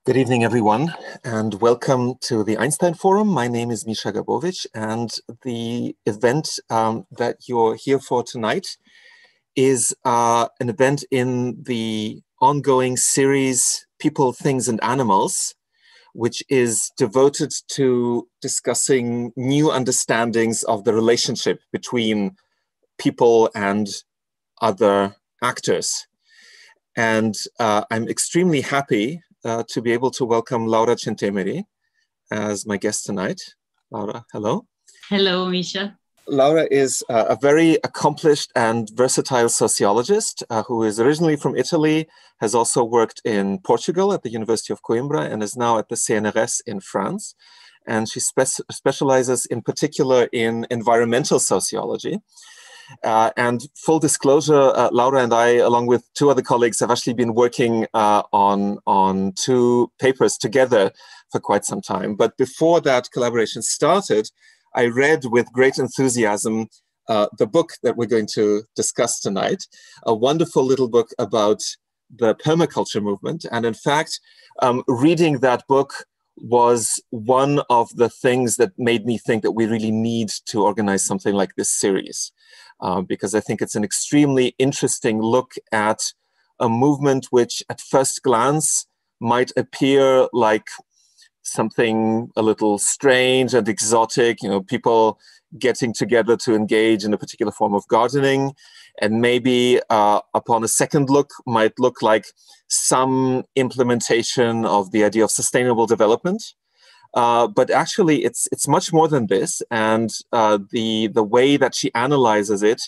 Good evening, everyone, and welcome to the Einstein Forum. My name is Misha Gabovich, and the event that you're here for tonight is an event in the ongoing series People, Things, and Animals, which is devoted to discussing new understandings of the relationship between people and other actors. And I'm extremely happy to be able to welcome Laura Centemeri as my guest tonight. Laura, hello. Hello, Misha. Laura is a very accomplished and versatile sociologist who is originally from Italy, has also worked in Portugal at the University of Coimbra, and is now at the CNRS in France. And she specializes in particular in environmental sociology. And full disclosure, Laura and I, along with two other colleagues, have actually been working on two papers together for quite some time. But before that collaboration started, I read with great enthusiasm the book that we're going to discuss tonight, a wonderful little book about the permaculture movement. And in fact, reading that book was one of the things that made me think that we really need to organize something like this series. Because I think it's an extremely interesting look at a movement which at first glance might appear like something a little strange and exotic, people getting together to engage in a particular form of gardening, and maybe upon a second look might look like some implementation of the idea of sustainable development. But actually, it's much more than this, and the way that she analyzes it,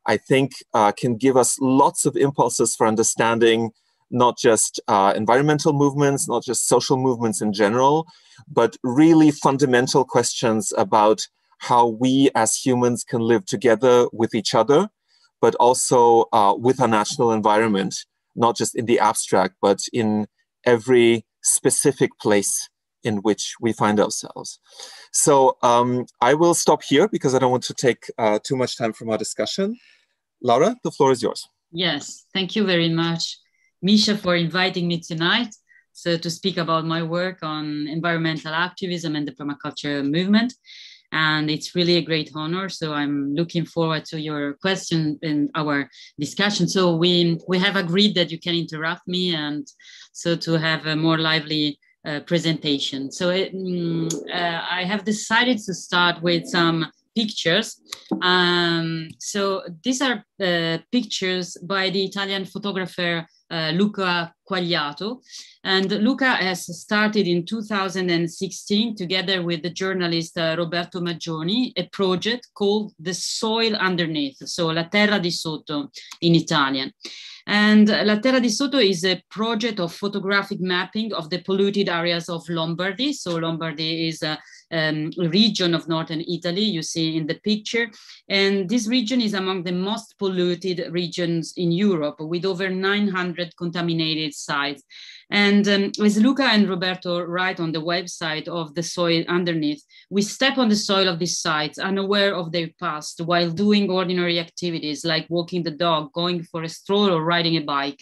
I think, can give us lots of impulses for understanding not just environmental movements, not just social movements in general, but really fundamental questions about how we as humans can live together with each other, but also with our natural environment, not just in the abstract, but in every specific place in which we find ourselves. So I will stop here because I don't want to take too much time from our discussion. Laura, the floor is yours. Yes, thank you very much, Misha, for inviting me tonight to speak about my work on environmental activism and the permaculture movement. And it's really a great honor. So I'm looking forward to your question in our discussion. So we have agreed that you can interrupt me, and so to have a more lively presentation. So I have decided to start with some pictures. So these are pictures by the Italian photographer Luca Quagliato. And Luca has started in 2016 together with the journalist Roberto Maggioni, a project called The Soil Underneath, so La Terra di Sotto in Italian. And La Terra di Sotto is a project of photographic mapping of the polluted areas of Lombardy. So Lombardy is a region of northern Italy, you see in the picture. And this region is among the most polluted regions in Europe, with over 900 contaminated sites. And as Luca and Roberto write on the website of The Soil Underneath, we step on the soil of these sites unaware of their past while doing ordinary activities like walking the dog, going for a stroll, or riding a bike.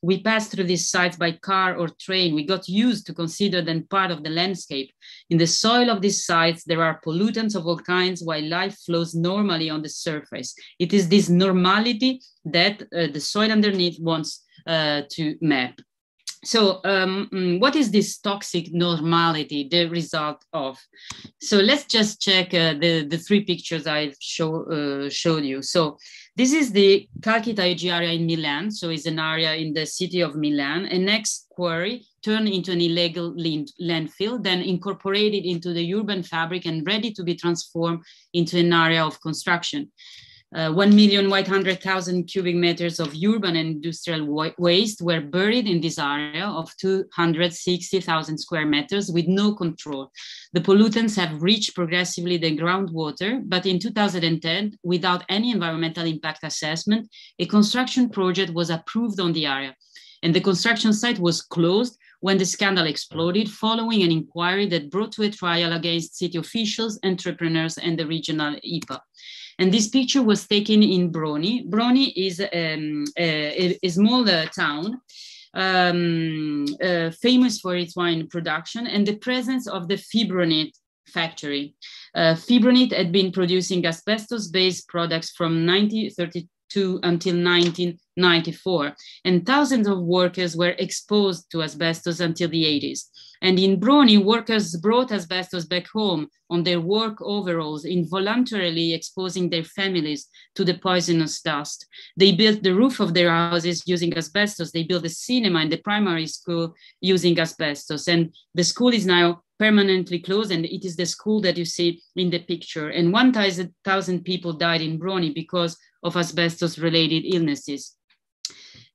We pass through these sites by car or train. We got used to consider them part of the landscape. In the soil of these sites, there are pollutants of all kinds while life flows normally on the surface. It is this normality that the soil underneath wants to map. So what is this toxic normality the result of? So let's just check the three pictures I've showed you. So this is the Calcita-Ag area in Milan. So it's an area in the city of Milan, an ex-quarry turned into an illegal landfill, then incorporated into the urban fabric and ready to be transformed into an area of construction. 1,100,000 cubic meters of urban and industrial waste were buried in this area of 260,000 square meters with no control. The pollutants have reached progressively the groundwater, but in 2010, without any environmental impact assessment, a construction project was approved on the area. And the construction site was closed when the scandal exploded, following an inquiry that brought to a trial against city officials, entrepreneurs, and the regional IPA. And this picture was taken in Broni. Broni is a small town famous for its wine production, and the presence of the fibronite factory. Fibronite had been producing asbestos-based products from 1932 until 1994, and thousands of workers were exposed to asbestos until the 80s. And in Brony, workers brought asbestos back home on their work overalls, involuntarily exposing their families to the poisonous dust. They built the roof of their houses using asbestos. They built a cinema in the primary school using asbestos. And the school is now permanently closed, and it is the school that you see in the picture. And 1,000 people died in Brony because of asbestos-related illnesses.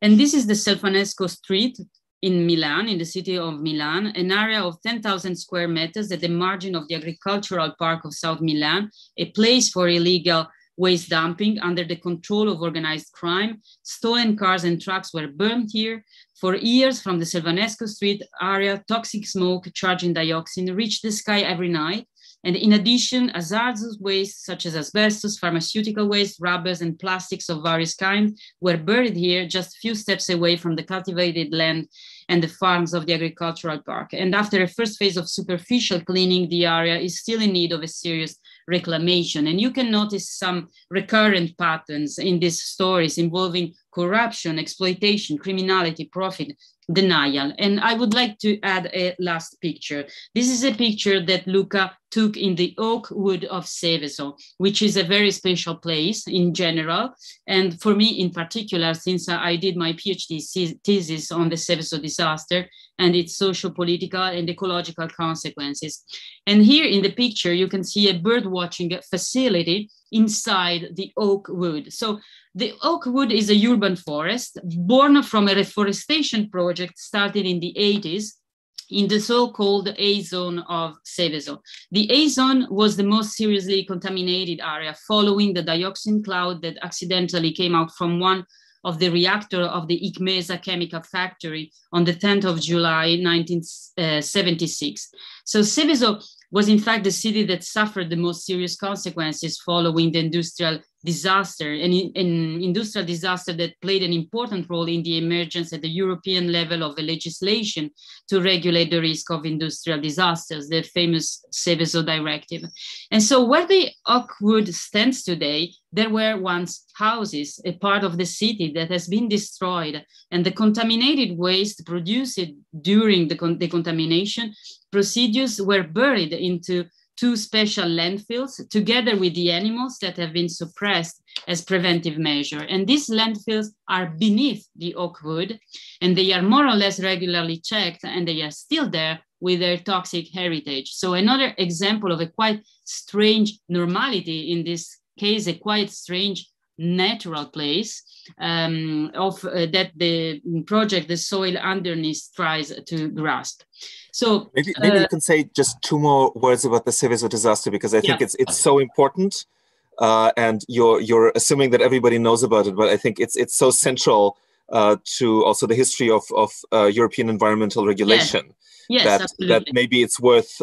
And this is the Selfanesco Street in Milan, in the city of Milan, an area of 10,000 square meters at the margin of the agricultural park of South Milan, a place for illegal waste dumping under the control of organized crime. Stolen cars and trucks were burned here. For years, from the Selvanesco Street area, toxic smoke charging dioxin reached the sky every night. And in addition, hazardous waste such as asbestos, pharmaceutical waste, rubbers, and plastics of various kinds were buried here just a few steps away from the cultivated land and the farms of the agricultural park. And after a first phase of superficial cleaning, the area is still in need of a serious reclamation. And you can notice some recurrent patterns in these stories involving corruption, exploitation, criminality, profit, denial. And I would like to add a last picture. This is a picture that Luca took in the oak wood of Seveso, which is a very special place in general. And for me in particular, since I did my PhD thesis on the Seveso disaster and its socio-political and ecological consequences. And here in the picture, you can see a bird watching facility inside the oak wood. So the oak wood is a urban forest born from a reforestation project started in the 80s in the so-called A-zone of Seveso. The A-zone was the most seriously contaminated area following the dioxin cloud that accidentally came out from one of the reactor of the Icmesa chemical factory on the 10th of July, 1976. So Seveso was in fact the city that suffered the most serious consequences following the industrial disaster, an industrial disaster that played an important role in the emergence at the European level of a legislation to regulate the risk of industrial disasters, the famous Seveso directive. And so where the oak wood stands today, there were once houses, a part of the city that has been destroyed, and the contaminated waste produced during the contamination procedures were buried into two special landfills together with the animals that have been suppressed as preventive measure. And these landfills are beneath the oak wood, and they are more or less regularly checked, and they are still there with their toxic heritage. So another example of a quite strange normality, in this case, a quite strange natural place that the project, the soil underneath, tries to grasp. So maybe you can say just two more words about the Seveso disaster, because I think it's so important, and you're assuming that everybody knows about it, but I think it's so central to also the history of European environmental regulation. Yes, that maybe it's worth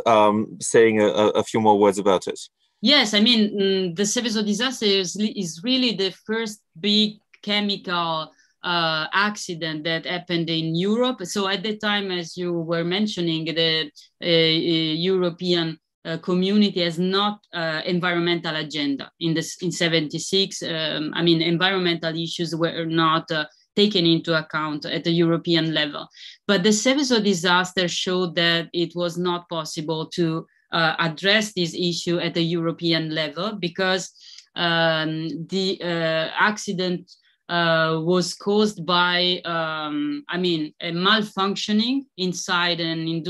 saying a few more words about it. Yes, I mean, the Seveso disaster is really the first big chemical accident that happened in Europe. So at the time, as you were mentioning, the European community has not environmental agenda. In 76, I mean, environmental issues were not taken into account at the European level. But the Seveso disaster showed that it was not possible to address this issue at the European level, because the accident was caused by, I mean, a malfunctioning inside in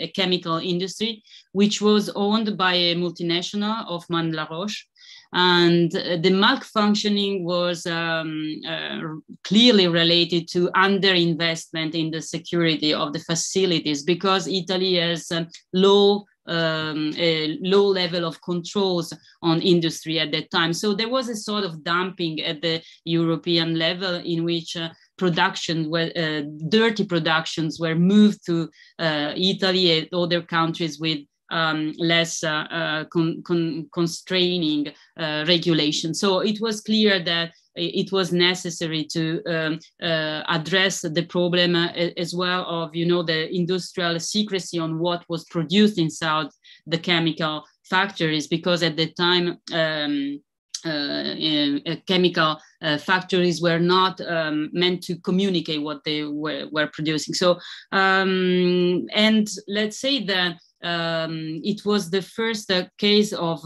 a chemical industry, which was owned by a multinational, Hoffmann La Roche. And the malfunctioning was clearly related to underinvestment in the security of the facilities, because Italy has a low level of controls on industry at that time. So there was a sort of dumping at the European level, in which dirty productions were moved to Italy and other countries with less constraining regulation. So it was clear that it was necessary to address the problem as well of, the industrial secrecy on what was produced inside the chemical factories, because at the time chemical factories were not meant to communicate what they were producing. So, and let's say that it was the first case of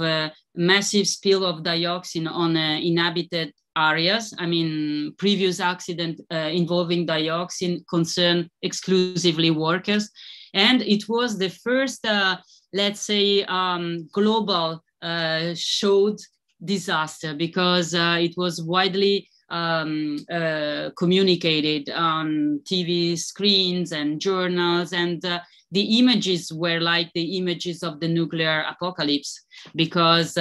massive spill of dioxin on inhabited areas. I mean, previous accident involving dioxin concerned exclusively workers. And it was the first, let's say, global showed disaster, because it was widely communicated on TV screens and journals, and the images were like the images of the nuclear apocalypse, because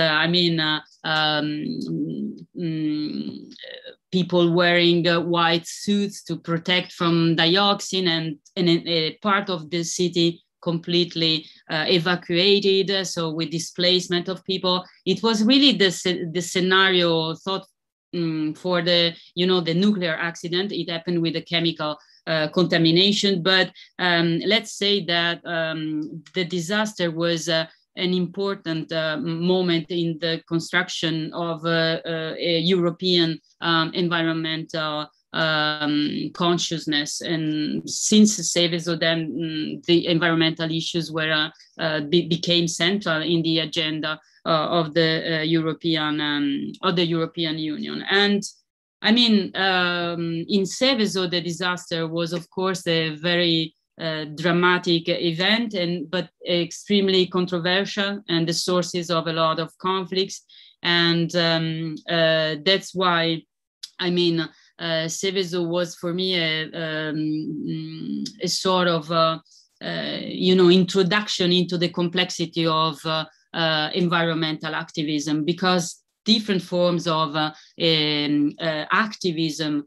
people wearing white suits to protect from dioxin, and a part of the city completely evacuated, so with displacement of people. It was really the scenario thought for the nuclear accident. It happened with the chemical contamination, but let's say that the disaster was an important moment in the construction of a European environmental consciousness. And since Seveso, then the environmental issues were became central in the agenda of the European Union. And I mean, in Seveso, the disaster was, of course, a very dramatic event, but extremely controversial, and the sources of a lot of conflicts. And that's why, I mean, Seveso was for me a sort of introduction into the complexity of environmental activism, because different forms of activism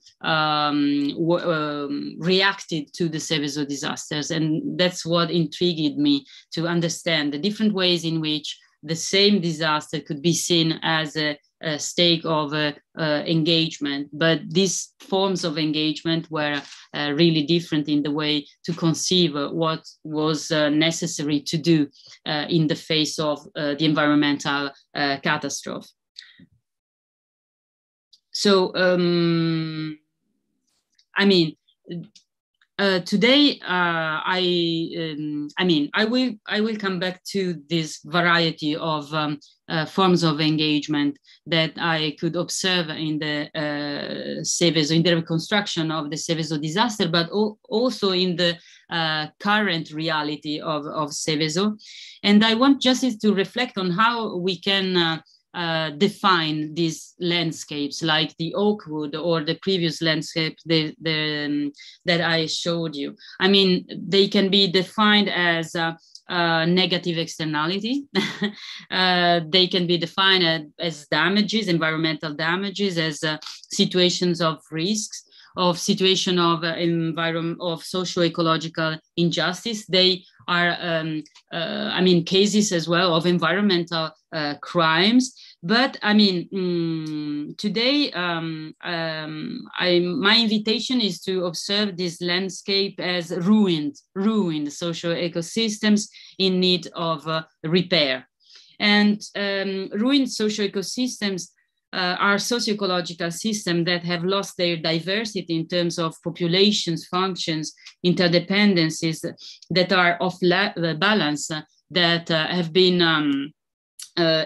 reacted to the Seveso disasters, and that's what intrigued me, to understand the different ways in which the same disaster could be seen as a stake of engagement, but these forms of engagement were really different in the way to conceive what was necessary to do in the face of the environmental catastrophe. So, I mean, today, I will come back to this variety of forms of engagement that I could observe in the Seveso, in the reconstruction of the Seveso disaster, but also in the current reality of Seveso. And I want just to reflect on how we can define these landscapes, like the Oakwood or the previous landscape that I showed you. I mean, they can be defined as negative externality. They can be defined as damages, environmental damages, as situations of risks, of situation of of socio-ecological injustice. They are, cases as well of environmental crimes. But I mean, today, my invitation is to observe this landscape as ruined socio-ecosystems in need of repair. And ruined socio-ecosystems are socio-ecological systems that have lost their diversity in terms of populations, functions, interdependencies that are off balance, that have been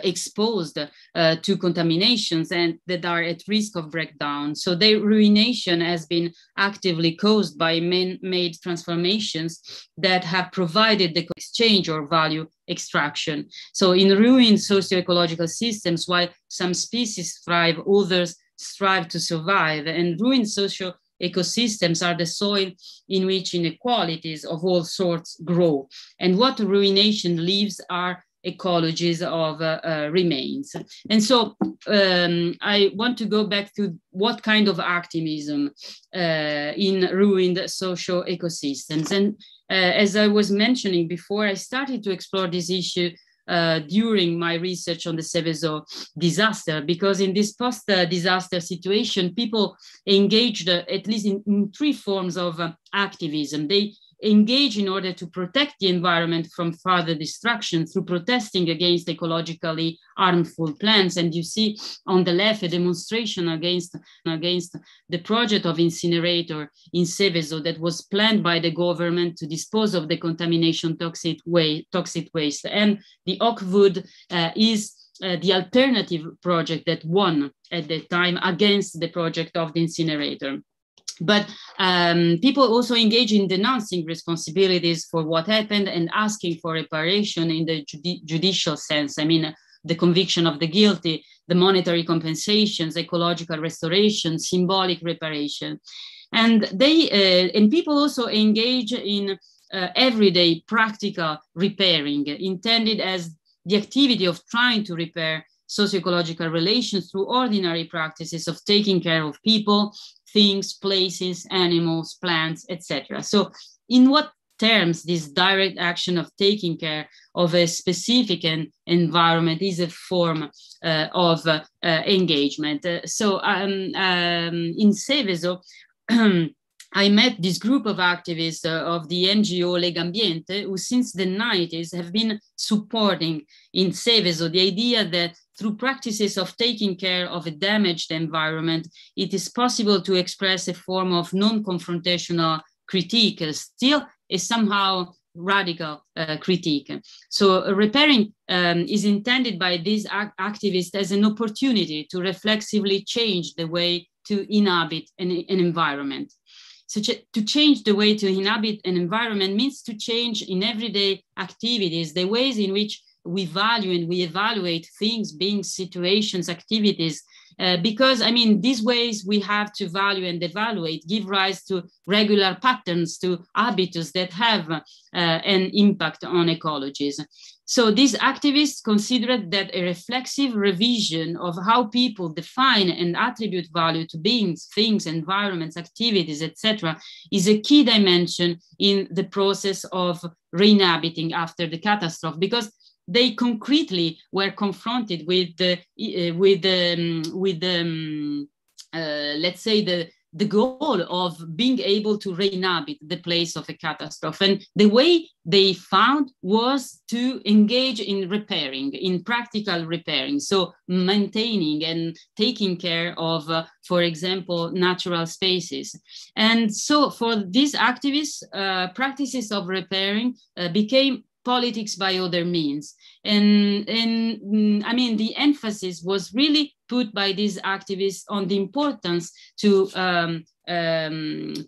exposed to contaminations and that are at risk of breakdown. So their ruination has been actively caused by man-made transformations that have provided the exchange or value extraction. So in ruined socio-ecological systems, while some species thrive, others strive to survive. And ruined socio-ecosystems are the soil in which inequalities of all sorts grow. And what ruination leaves are ecologies of remains. And so I want to go back to what kind of activism in ruined socio-ecosystems. And as I was mentioning before, I started to explore this issue during my research on the Seveso disaster, because in this post-disaster situation, people engaged at least in three forms of activism. They engage in order to protect the environment from further destruction through protesting against ecologically harmful plants. And you see on the left a demonstration against the project of incinerator in Seveso that was planned by the government to dispose of the contamination toxic waste. And the Oakwood is the alternative project that won at the time against the project of the incinerator. But people also engage in denouncing responsibilities for what happened and asking for reparation in the judicial sense. I mean, the conviction of the guilty, the monetary compensations, ecological restoration, symbolic reparation. And people also engage in everyday practical repairing, intended as the activity of trying to repair socio-ecological relations through ordinary practices of taking care of people, things, places, animals, plants, etc. So in what terms this direct action of taking care of a specific environment is a form of engagement? In Seveso, I met this group of activists of the NGO Legambiente, who since the 90s have been supporting in Seveso the idea that through practices of taking care of a damaged environment, it is possible to express a form of non-confrontational critique, still a somehow radical critique. So repairing is intended by these activists as an opportunity to reflexively change the way to inhabit an environment. So to change the way to inhabit an environment means to change in everyday activities the ways in which we value and we evaluate things, beings, situations, activities, because I mean, these ways we have to value and evaluate give rise to regular patterns, to habitus that have an impact on ecologies. So these activists considered that a reflexive revision of how people define and attribute value to beings, things, environments, activities, etc., is a key dimension in the process of reinhabiting after the catastrophe, because they concretely were confronted with let's say the goal of being able to reinhabit the place of a catastrophe. And the way they found was to engage in repairing, in practical repairing. So maintaining and taking care of, for example, natural spaces. And so for these activists, practices of repairing became politics by other means. And I mean, the emphasis was really put by these activists on the importance to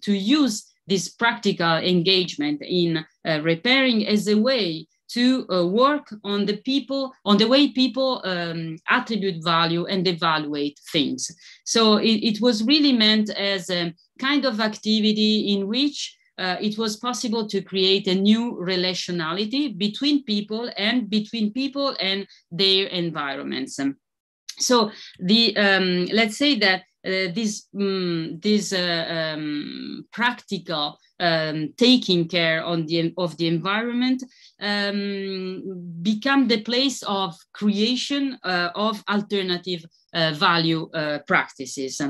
use this practical engagement in repairing as a way to work on the way people attribute value and evaluate things. So it was really meant as a kind of activity in which it was possible to create a new relationality between people and their environments. So the let's say that this practical taking care of the environment become the place of creation of alternative value practices.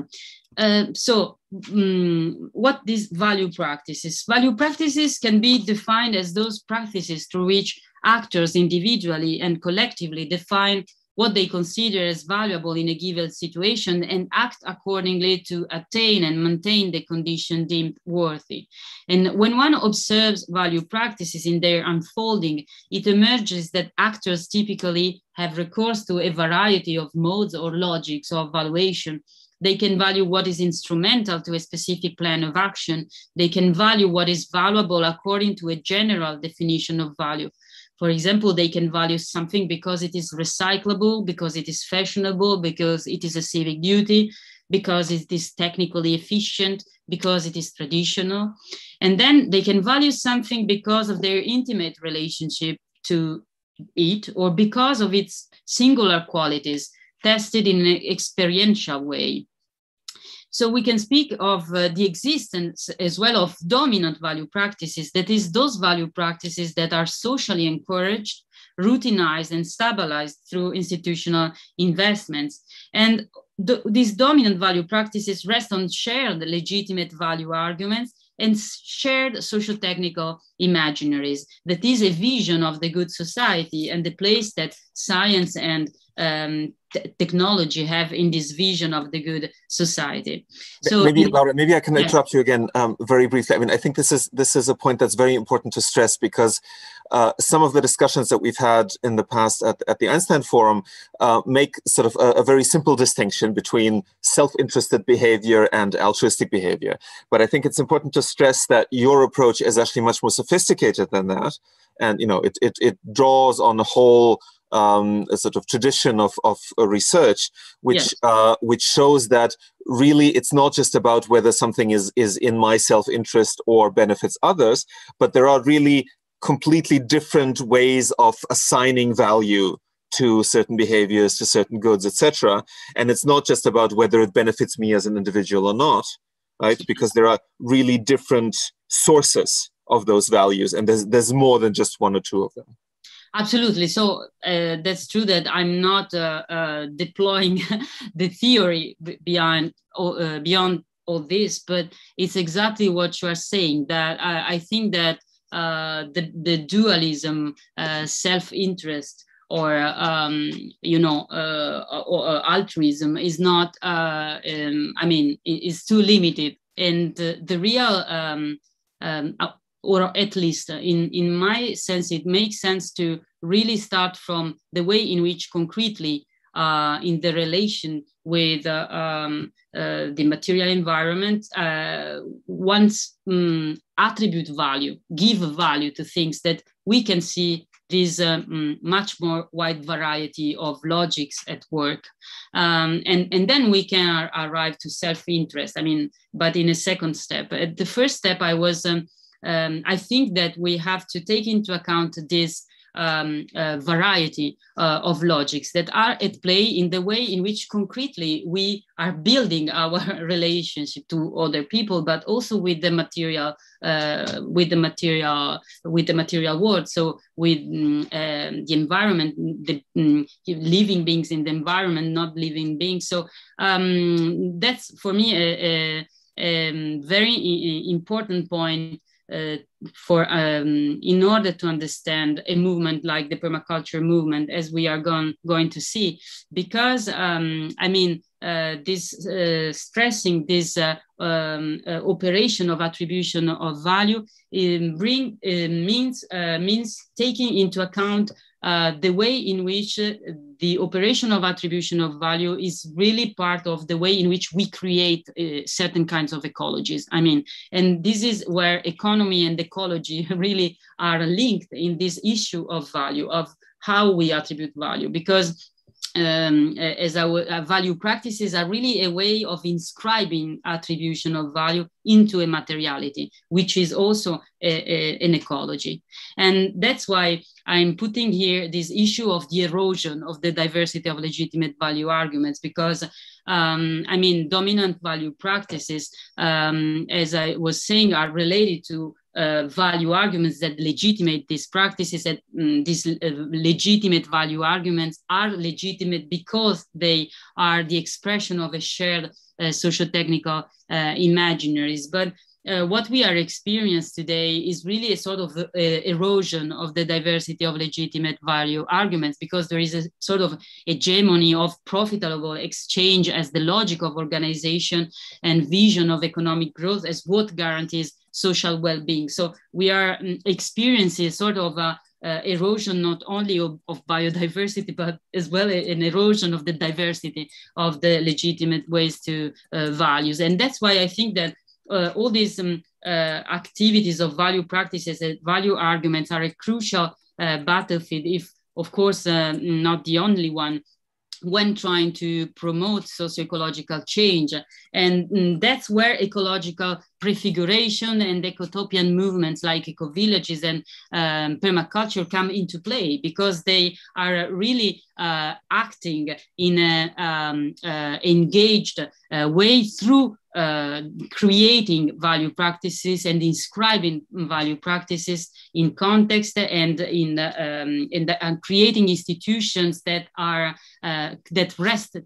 What these value practices? Value practices can be defined as those practices through which actors individually and collectively define what they consider as valuable in a given situation and act accordingly to attain and maintain the condition deemed worthy. And when one observes value practices in their unfolding, it emerges that actors typically have recourse to a variety of modes or logics of valuation. They can value what is instrumental to a specific plan of action. They can value what is valuable according to a general definition of value. For example, they can value something because it is recyclable, because it is fashionable, because it is a civic duty, because it is technically efficient, because it is traditional. And then they can value something because of their intimate relationship to it, or because of its singular qualities tested in an experiential way. So we can speak of the existence as well of dominant value practices, that is, those value practices that are socially encouraged, routinized and stabilized through institutional investments. And these dominant value practices rest on shared legitimate value arguments and shared socio-technical imaginaries. That is a vision of the good society and the place that science and technology have in this vision of the good society. So maybe, Laura, maybe I can interrupt you again very briefly. I mean, I think this is a point that's very important to stress, because some of the discussions that we've had in the past at the Einstein Forum make sort of a very simple distinction between self-interested behavior and altruistic behavior. But I think it's important to stress that your approach is actually much more sophisticated than that. And, you know, it draws on a whole a sort of tradition of research, which shows that really it's not just about whether something is in my self-interest or benefits others, but there are really completely different ways of assigning value to certain behaviors, to certain goods, etc. And it's not just about whether it benefits me as an individual or not, right? Because there are really different sources of those values, and there's more than just one or two of them. Absolutely. So that's true that I'm not deploying the theory beyond all this, but it's exactly what you are saying, that I think that the dualism, self-interest, or or altruism is not, I mean, is too limited. And the real or at least in my sense, it makes sense to really start from the way in which concretely in the relation with the material environment, once attribute value, give value to things that we can see this much more wide variety of logics at work. And then we can arrive to self-interest, I mean, but in a second step. At the first step, I think that we have to take into account this variety of logics that are at play in the way in which concretely we are building our relationship to other people, but also with the material, world. So with the environment, the living beings in the environment, not living beings. So that's for me a very important point. In order to understand a movement like the permaculture movement, as we are going to see, because I mean, this stressing this operation of attribution of value means taking into account the way in which the operation of attribution of value is really part of the way in which we create certain kinds of ecologies. I mean, and this is where economy and ecology really are linked in this issue of value, of how we attribute value, because as our value practices are really a way of inscribing attribution of value into a materiality, which is also an ecology. And that's why I'm putting here this issue of the erosion of the diversity of legitimate value arguments, because I mean, dominant value practices, as I was saying, are related to value arguments that legitimate these practices, and these legitimate value arguments are legitimate because they are the expression of a shared socio-technical imaginaries. But what we are experiencing today is really a sort of erosion of the diversity of legitimate value arguments, because there is a sort of hegemony of profitable exchange as the logic of organization and vision of economic growth as what guarantees social well-being. So we are experiencing sort of erosion not only of biodiversity, but as well an erosion of the diversity of the legitimate ways to values. And that's why I think that all these activities of value practices and value arguments are a crucial battlefield, if of course not the only one, when trying to promote socio-ecological change. And that's where ecological prefiguration and ecotopian movements like eco-villages and permaculture come into play, because they are really acting in an engaged way through creating value practices and inscribing value practices in context and creating institutions that are that rest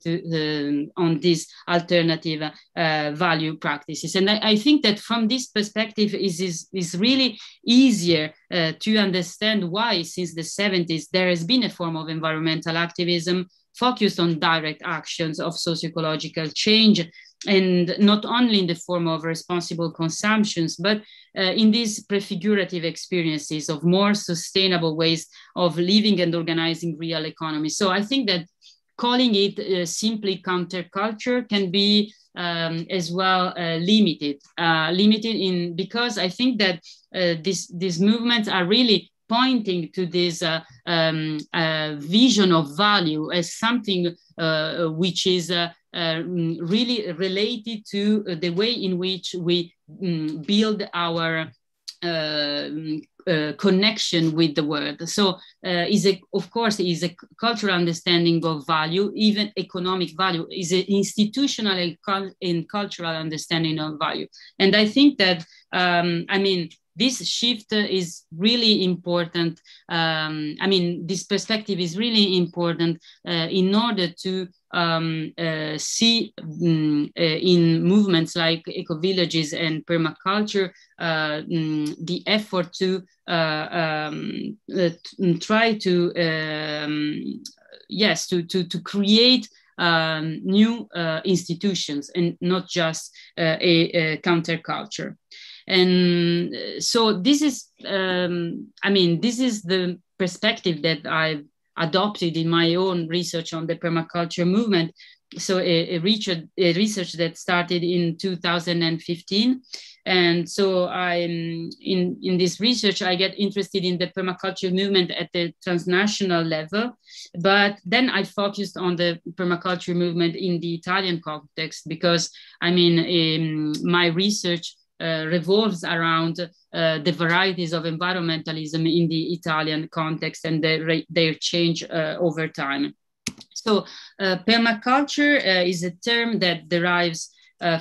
on these alternative value practices. And I think that from this perspective is really easier to understand why since the 70s there has been a form of environmental activism focused on direct actions of socio-ecological change, and not only in the form of responsible consumptions, but in these prefigurative experiences of more sustainable ways of living and organizing real economy. So I think that calling it simply counterculture can be as well limited because I think that these movements are really pointing to this vision of value as something which is really related to the way in which we build our connection with the world. So of course, is a cultural understanding of value, even economic value, is an institutional and cultural understanding of value. And I think that, this shift is really important. This perspective is really important in order to see in movements like eco-villages and permaculture the effort to try to create new institutions and not just a counterculture. And so this is, this is the perspective that I've adopted in my own research on the permaculture movement. So a research that started in 2015. And so in this research, I get interested in the permaculture movement at the transnational level. But then I focused on the permaculture movement in the Italian context because, my research revolves around the varieties of environmentalism in the Italian context and their change over time. So permaculture is a term that derives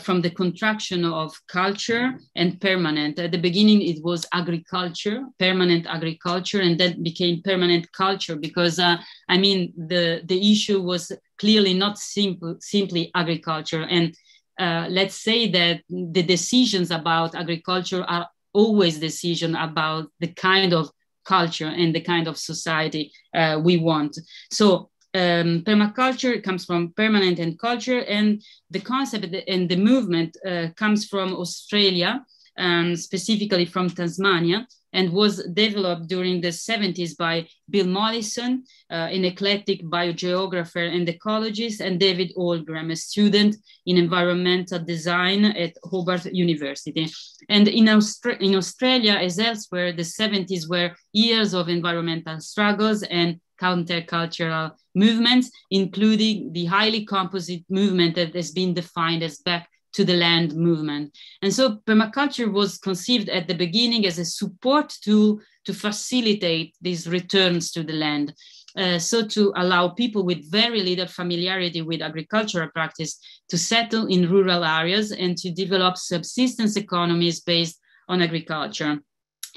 from the contraction of culture and permanent. At the beginning, it was agriculture, permanent agriculture, and then became permanent culture because, the issue was clearly not simply agriculture. And let's say that the decisions about agriculture are always decisions about the kind of culture and the kind of society we want. So permaculture comes from permanent and culture, and the concept and the movement comes from Australia, and specifically from Tasmania, and was developed during the 70s by Bill Mollison, an eclectic biogeographer and ecologist, and David Olgram, a student in environmental design at Hobart University. And in Australia, as elsewhere, the 70s were years of environmental struggles and countercultural movements, including the highly composite movement that has been defined as back to the land movement. And so permaculture was conceived at the beginning as a support tool to facilitate these returns to the land. So to allow people with very little familiarity with agricultural practice to settle in rural areas and to develop subsistence economies based on agriculture.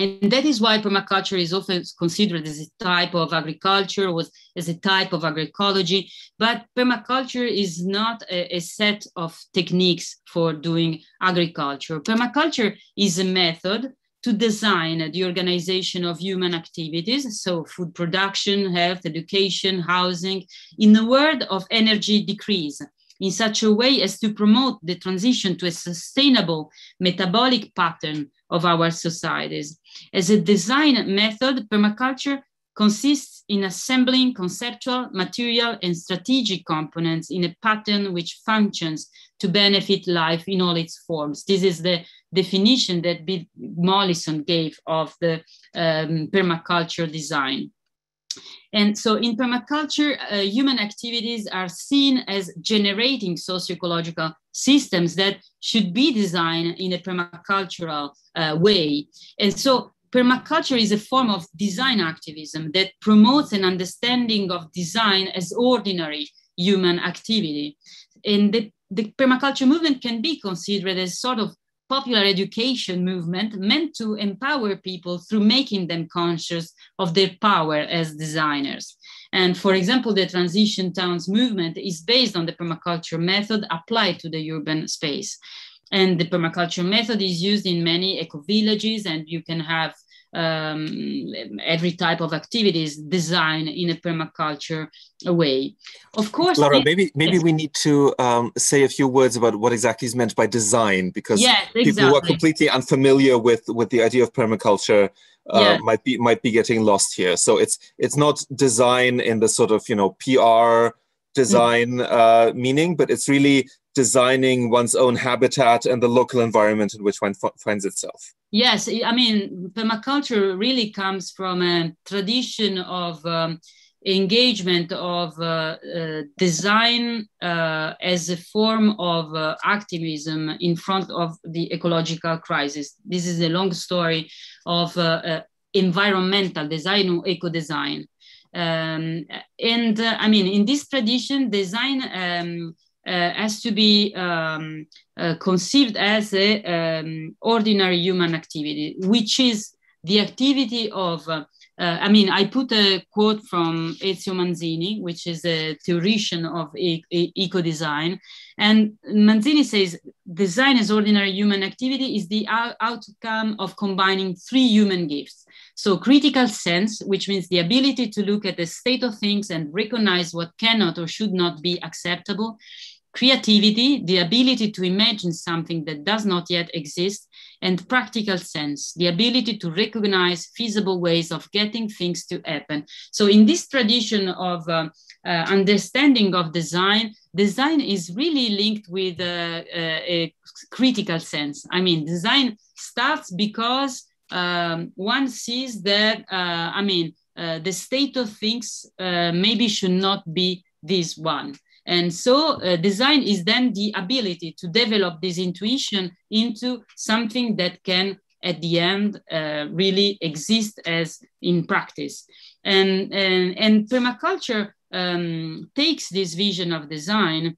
And that is why permaculture is often considered as a type of agriculture, as a type of agroecology. But permaculture is not a set of techniques for doing agriculture. Permaculture is a method to design the organization of human activities, so food production, health, education, housing, in a world of energy decrease, in such a way as to promote the transition to a sustainable metabolic pattern of our societies. As a design method, permaculture consists in assembling conceptual, material, and strategic components in a pattern which functions to benefit life in all its forms. This is the definition that Bill Mollison gave of the permaculture design. And so in permaculture, human activities are seen as generating socio-ecological systems that should be designed in a permacultural way. And so permaculture is a form of design activism that promotes an understanding of design as ordinary human activity. And the the permaculture movement can be considered as sort of popular education movement meant to empower people through making them conscious of their power as designers. And for example, the transition towns movement is based on the permaculture method applied to the urban space. And the permaculture method is used in many eco-villages, and you can have every type of activities designed in a permaculture way. Of course, Laura, maybe we need to say a few words about what exactly is meant by design, because people who are completely unfamiliar with the idea of permaculture might be getting lost here. So it's not design in the sort of PR design meaning, but it's really designing one's own habitat and the local environment in which one finds itself. Yes, I mean, permaculture really comes from a tradition of engagement of design as a form of activism in front of the ecological crisis. This is a long story of environmental design or eco-design. I mean, in this tradition, design has to be conceived as an ordinary human activity, which is the activity of, I mean, I put a quote from Ezio Manzini, which is a theoretician of eco-design. And Manzini says, design as ordinary human activity is the outcome of combining three human gifts. So critical sense, which means the ability to look at the state of things and recognize what cannot or should not be acceptable. Creativity, the ability to imagine something that does not yet exist, and practical sense, the ability to recognize feasible ways of getting things to happen. So in this tradition of understanding of design, design is really linked with a critical sense. I mean, design starts because one sees that, I mean, the state of things maybe should not be this one. And so design is then the ability to develop this intuition into something that can, at the end, really exist as in practice. And permaculture takes this vision of design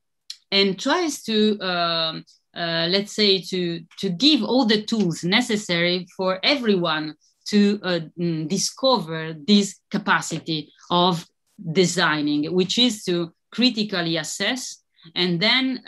and tries to, let's say, to give all the tools necessary for everyone to discover this capacity of designing, which is to critically assess and then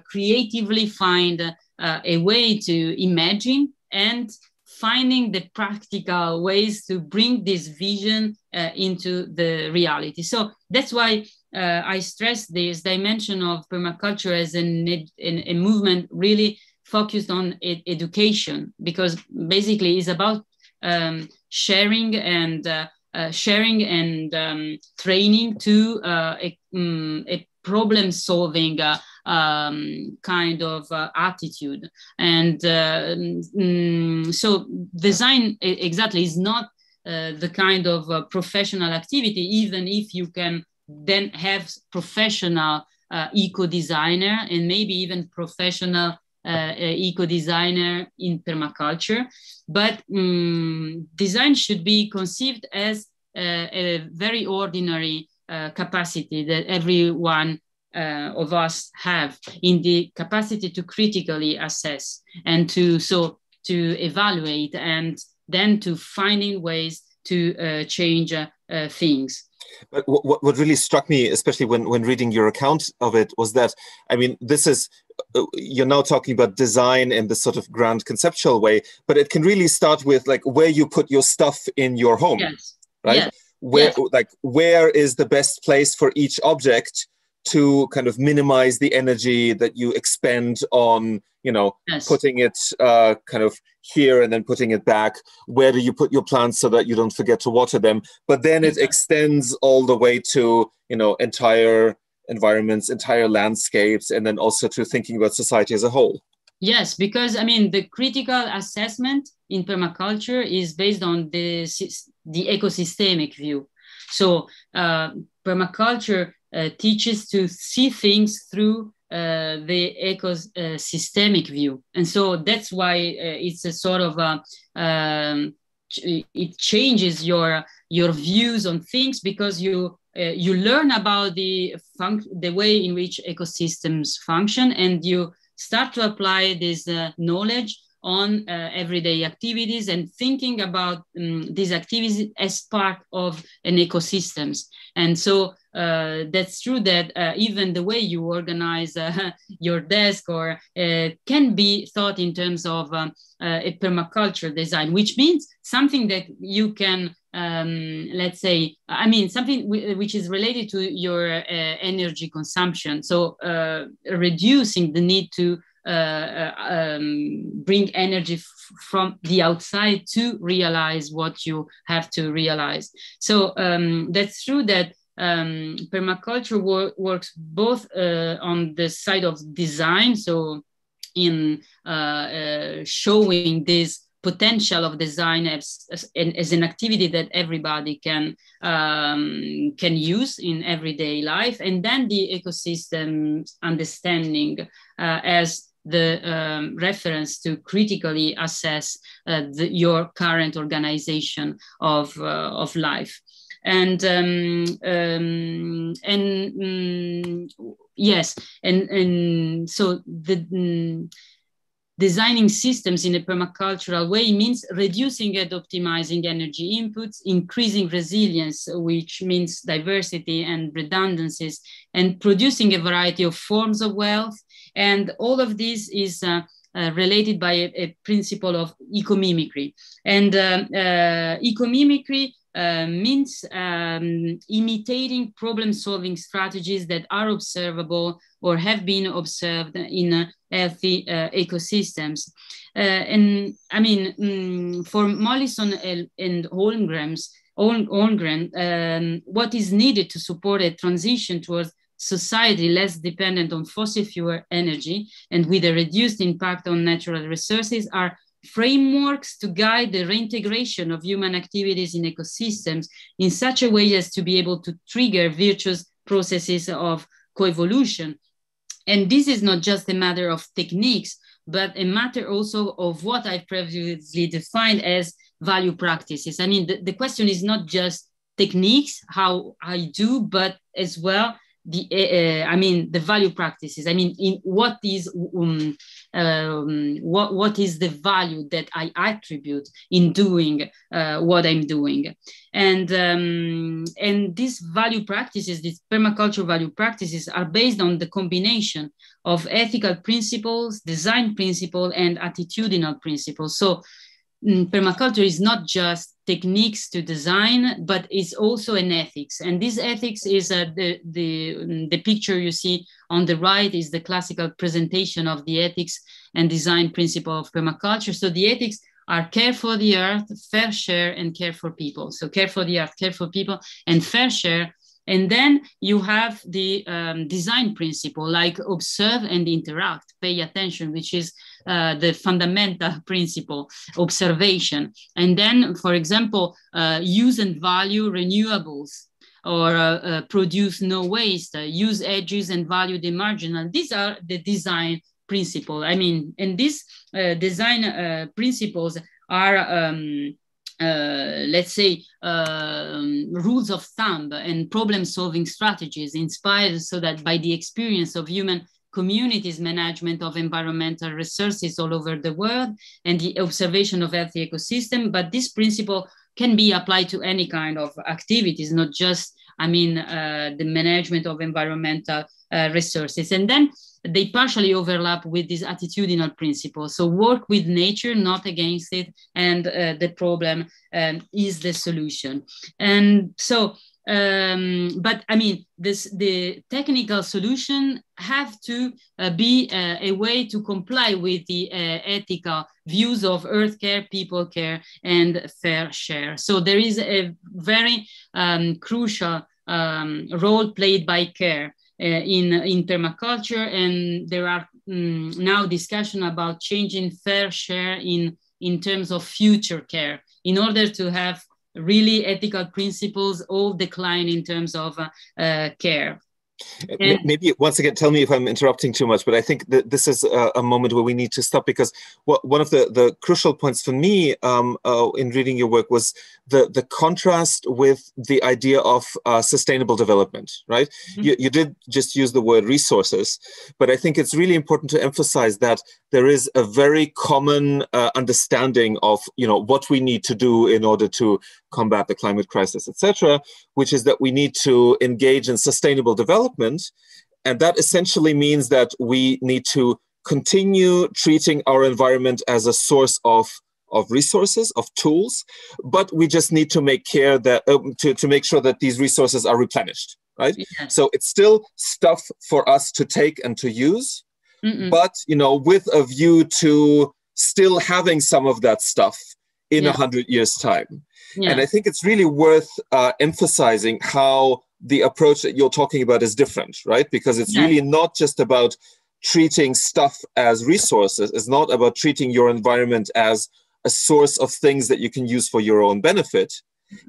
creatively find a way to imagine and finding the practical ways to bring this vision into the reality. So that's why I stress this dimension of permaculture as a movement really focused on education, because basically it's about sharing and training to a problem-solving kind of attitude. And so design exactly is not the kind of professional activity, even if you can then have professional eco-designer and maybe even professional eco-designer in permaculture. But design should be conceived as a very ordinary capacity that every one of us have, in the capacity to critically assess and to evaluate and then to finding ways to change things. But what really struck me, especially when reading your account of it, was that, I mean, this is, you're now talking about design in this sort of grand conceptual way, but it can really start with like where you put your stuff in your home, yes. right? Yes. Where is the best place for each object to kind of minimize the energy that you expend on, yes, putting it kind of here and then putting it back? Where do you put your plants so that you don't forget to water them? But then it extends all the way to, entire environments, entire landscapes, and then also to thinking about society as a whole. Yes, because I mean, the critical assessment in permaculture is based on the ecosystemic view. So permaculture teaches to see things through the ecosystemic view. And so that's why it's a sort of, it changes your views on things, because you you learn about the way in which ecosystems function, and you start to apply this knowledge on everyday activities and thinking about these activities as part of an ecosystems. And so that's true that even the way you organize your desk or can be thought in terms of a permaculture design, which means something that you can let's say, something which is related to your energy consumption. So reducing the need to bring energy from the outside to realize what you have to realize. So that's true that permaculture works both on the side of design, so in showing this potential of design as an activity that everybody can use in everyday life, and then the ecosystem understanding as the reference to critically assess your current organization of life. And yes, and so the designing systems in a permacultural way means reducing and optimizing energy inputs, increasing resilience, which means diversity and redundancies, and producing a variety of forms of wealth. And all of this is related by a principle of eco-mimicry. And eco-mimicry means imitating problem-solving strategies that are observable or have been observed in healthy ecosystems. And I mean, for Mollison and Holmgren, what is needed to support a transition towards society less dependent on fossil fuel energy and with a reduced impact on natural resources are frameworks to guide the reintegration of human activities in ecosystems in such a way as to be able to trigger virtuous processes of coevolution. And this is not just a matter of techniques, but a matter also of what I've previously defined as value practices. I mean, the question is not just techniques, how I do, but as well the value practices. I mean, in what is the value that I attribute in doing what I'm doing, and these value practices, these permaculture value practices, are based on the combination of ethical principles, design principles, and attitudinal principles. So permaculture is not just techniques to design, but it's also an ethics. And this ethics is the picture you see on the right is the classical presentation of the ethics and design principle of permaculture. So the ethics are care for the earth, fair share, and care for people. So care for the earth, care for people, and fair share. And then you have the design principle, like observe and interact, pay attention, which is the fundamental principle, observation. And then, for example, use and value renewables, or produce no waste, use edges and value the marginal. These are the design principle. I mean, and these design principles are let's say, rules of thumb and problem-solving strategies inspired so that by the experience of human communities, management of environmental resources all over the world, and the observation of healthy ecosystem. But this principle can be applied to any kind of activities, not just, the management of environmental resources. And then they partially overlap with this attitudinal principle. So work with nature, not against it, and the problem is the solution. And so, but the technical solution have to be a way to comply with the ethical views of earth care, people care, and fair share. So there is a very crucial role played by care in permaculture, and there are now discussion about changing fair share in terms of future care in order to have really ethical principles all decline in terms of care. Maybe once again, tell me if I'm interrupting too much, but I think that this is a moment where we need to stop, because one of the crucial points for me in reading your work was the contrast with the idea of sustainable development, right? Mm-hmm. You did just use the word resources, but I think it's really important to emphasize that there is a very common understanding of, you know, what we need to do in order to combat the climate crisis, etc., which is that we need to engage in sustainable development. And that essentially means that we need to continue treating our environment as a source of resources, of tools, but we just need to make care that to make sure that these resources are replenished, right? Yes. So it's still stuff for us to take and to use, but, you know, with a view to still having some of that stuff in 100 years' time. Yeah. And I think it's really worth emphasizing how the approach that you're talking about is different, right? Because it's really not just about treating stuff as resources. It's not about treating your environment as a source of things that you can use for your own benefit.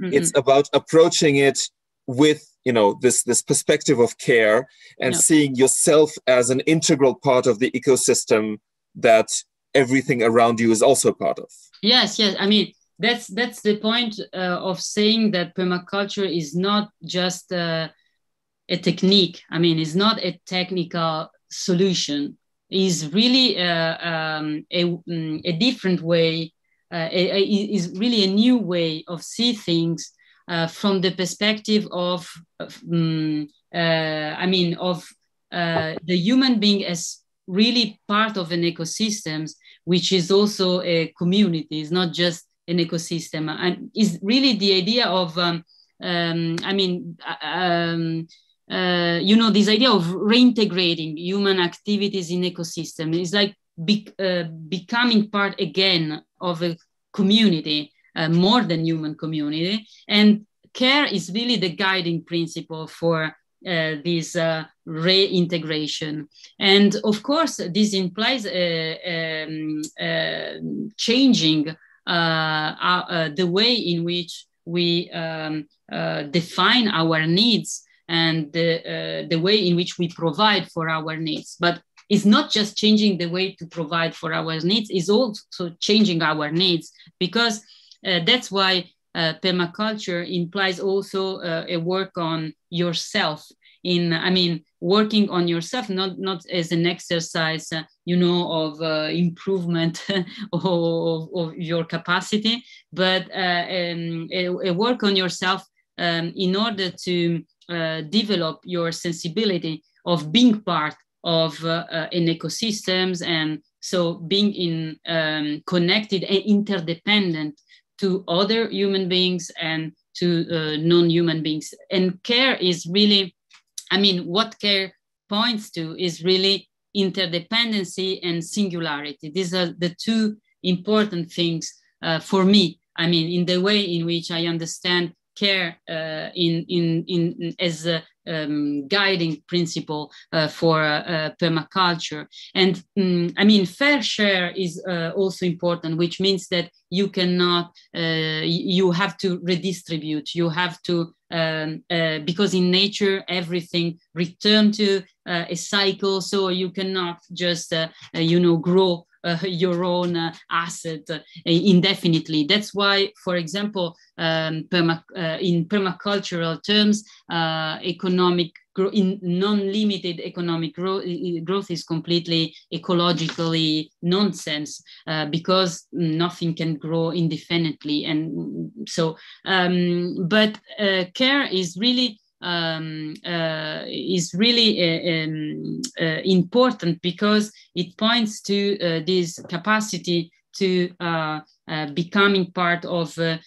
It's about approaching it with, you know, this perspective of care and seeing yourself as an integral part of the ecosystem that everything around you is also part of. Yes. I mean, that's the point of saying that permaculture is not just a technique. I mean, it's not a technical solution. It's really a different way. Is really a new way of see things from the perspective of the human being as really part of an ecosystem, which is also a community. It's not just an ecosystem, and is really the idea of this idea of reintegrating human activities in ecosystem is like becoming part again of a community, more than human community, and care is really the guiding principle for this reintegration. And of course, this implies changing the way in which we define our needs and the way in which we provide for our needs. But it's not just changing the way to provide for our needs, it's also changing our needs, because that's why permaculture implies also a work on yourself. Working on yourself, not as an exercise, of improvement of your capacity, but a work on yourself in order to develop your sensibility of being part of an ecosystems, and so being in connected and interdependent to other human beings and to non-human beings. And care is really, what care points to is really interdependency and singularity. These are the two important things for me. In the way in which I understand care as a guiding principle for permaculture. And fair share is also important, which means that you cannot, you have to redistribute, you have to, because in nature, everything return to a cycle, so you cannot just, grow your own asset indefinitely. That's why, for example, in permacultural terms, in non-limited economic growth is completely ecologically nonsense, because nothing can grow indefinitely. And so, but care is really important, because it points to this capacity to becoming part of a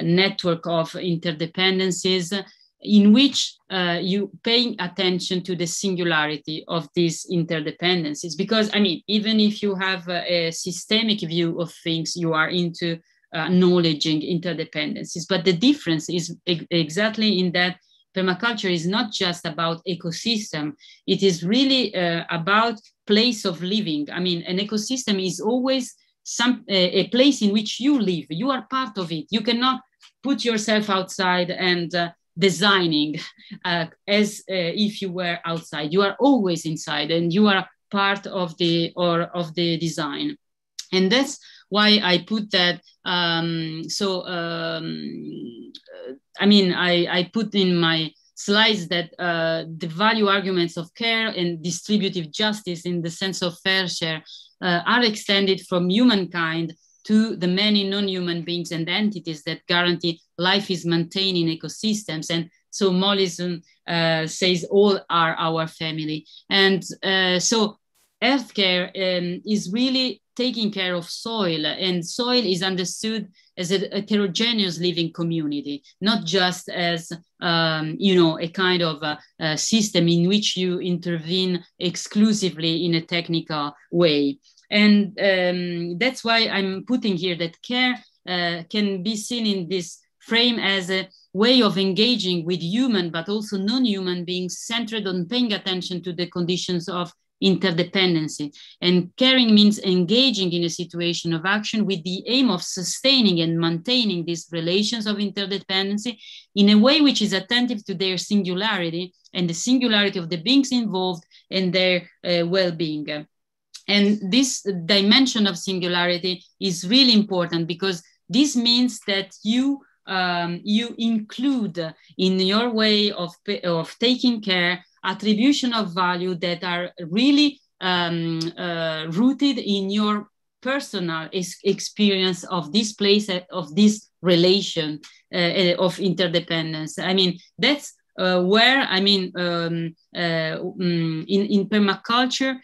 network of interdependencies in which you paying attention to the singularity of these interdependencies. Because even if you have a systemic view of things, you are into acknowledging interdependencies. But the difference is exactly in that permaculture is not just about ecosystem. It is really about place of living. An ecosystem is always a place in which you live. You are part of it. You cannot put yourself outside and designing as if you were outside. You are always inside, and you are part of the design. And that's why I put that. I put in my slides that the value arguments of care and distributive justice, in the sense of fair share, are extended from humankind to the many non-human beings and entities that guarantee life is maintained in ecosystems. And so Mollison says all are our family. And so earth care is really taking care of soil, and soil is understood as a heterogeneous living community, not just as a kind of a system in which you intervene exclusively in a technical way. And that's why I'm putting here that care can be seen in this frame as a way of engaging with human but also non-human beings, centered on paying attention to the conditions of interdependency. And caring means engaging in a situation of action with the aim of sustaining and maintaining these relations of interdependency in a way which is attentive to their singularity and the singularity of the beings involved and their well-being. And this dimension of singularity is really important, because this means that you include in your way of taking care attribution of value that are really rooted in your personal experience of this place, of this relation of interdependence. I mean, that's where, I mean, in permaculture,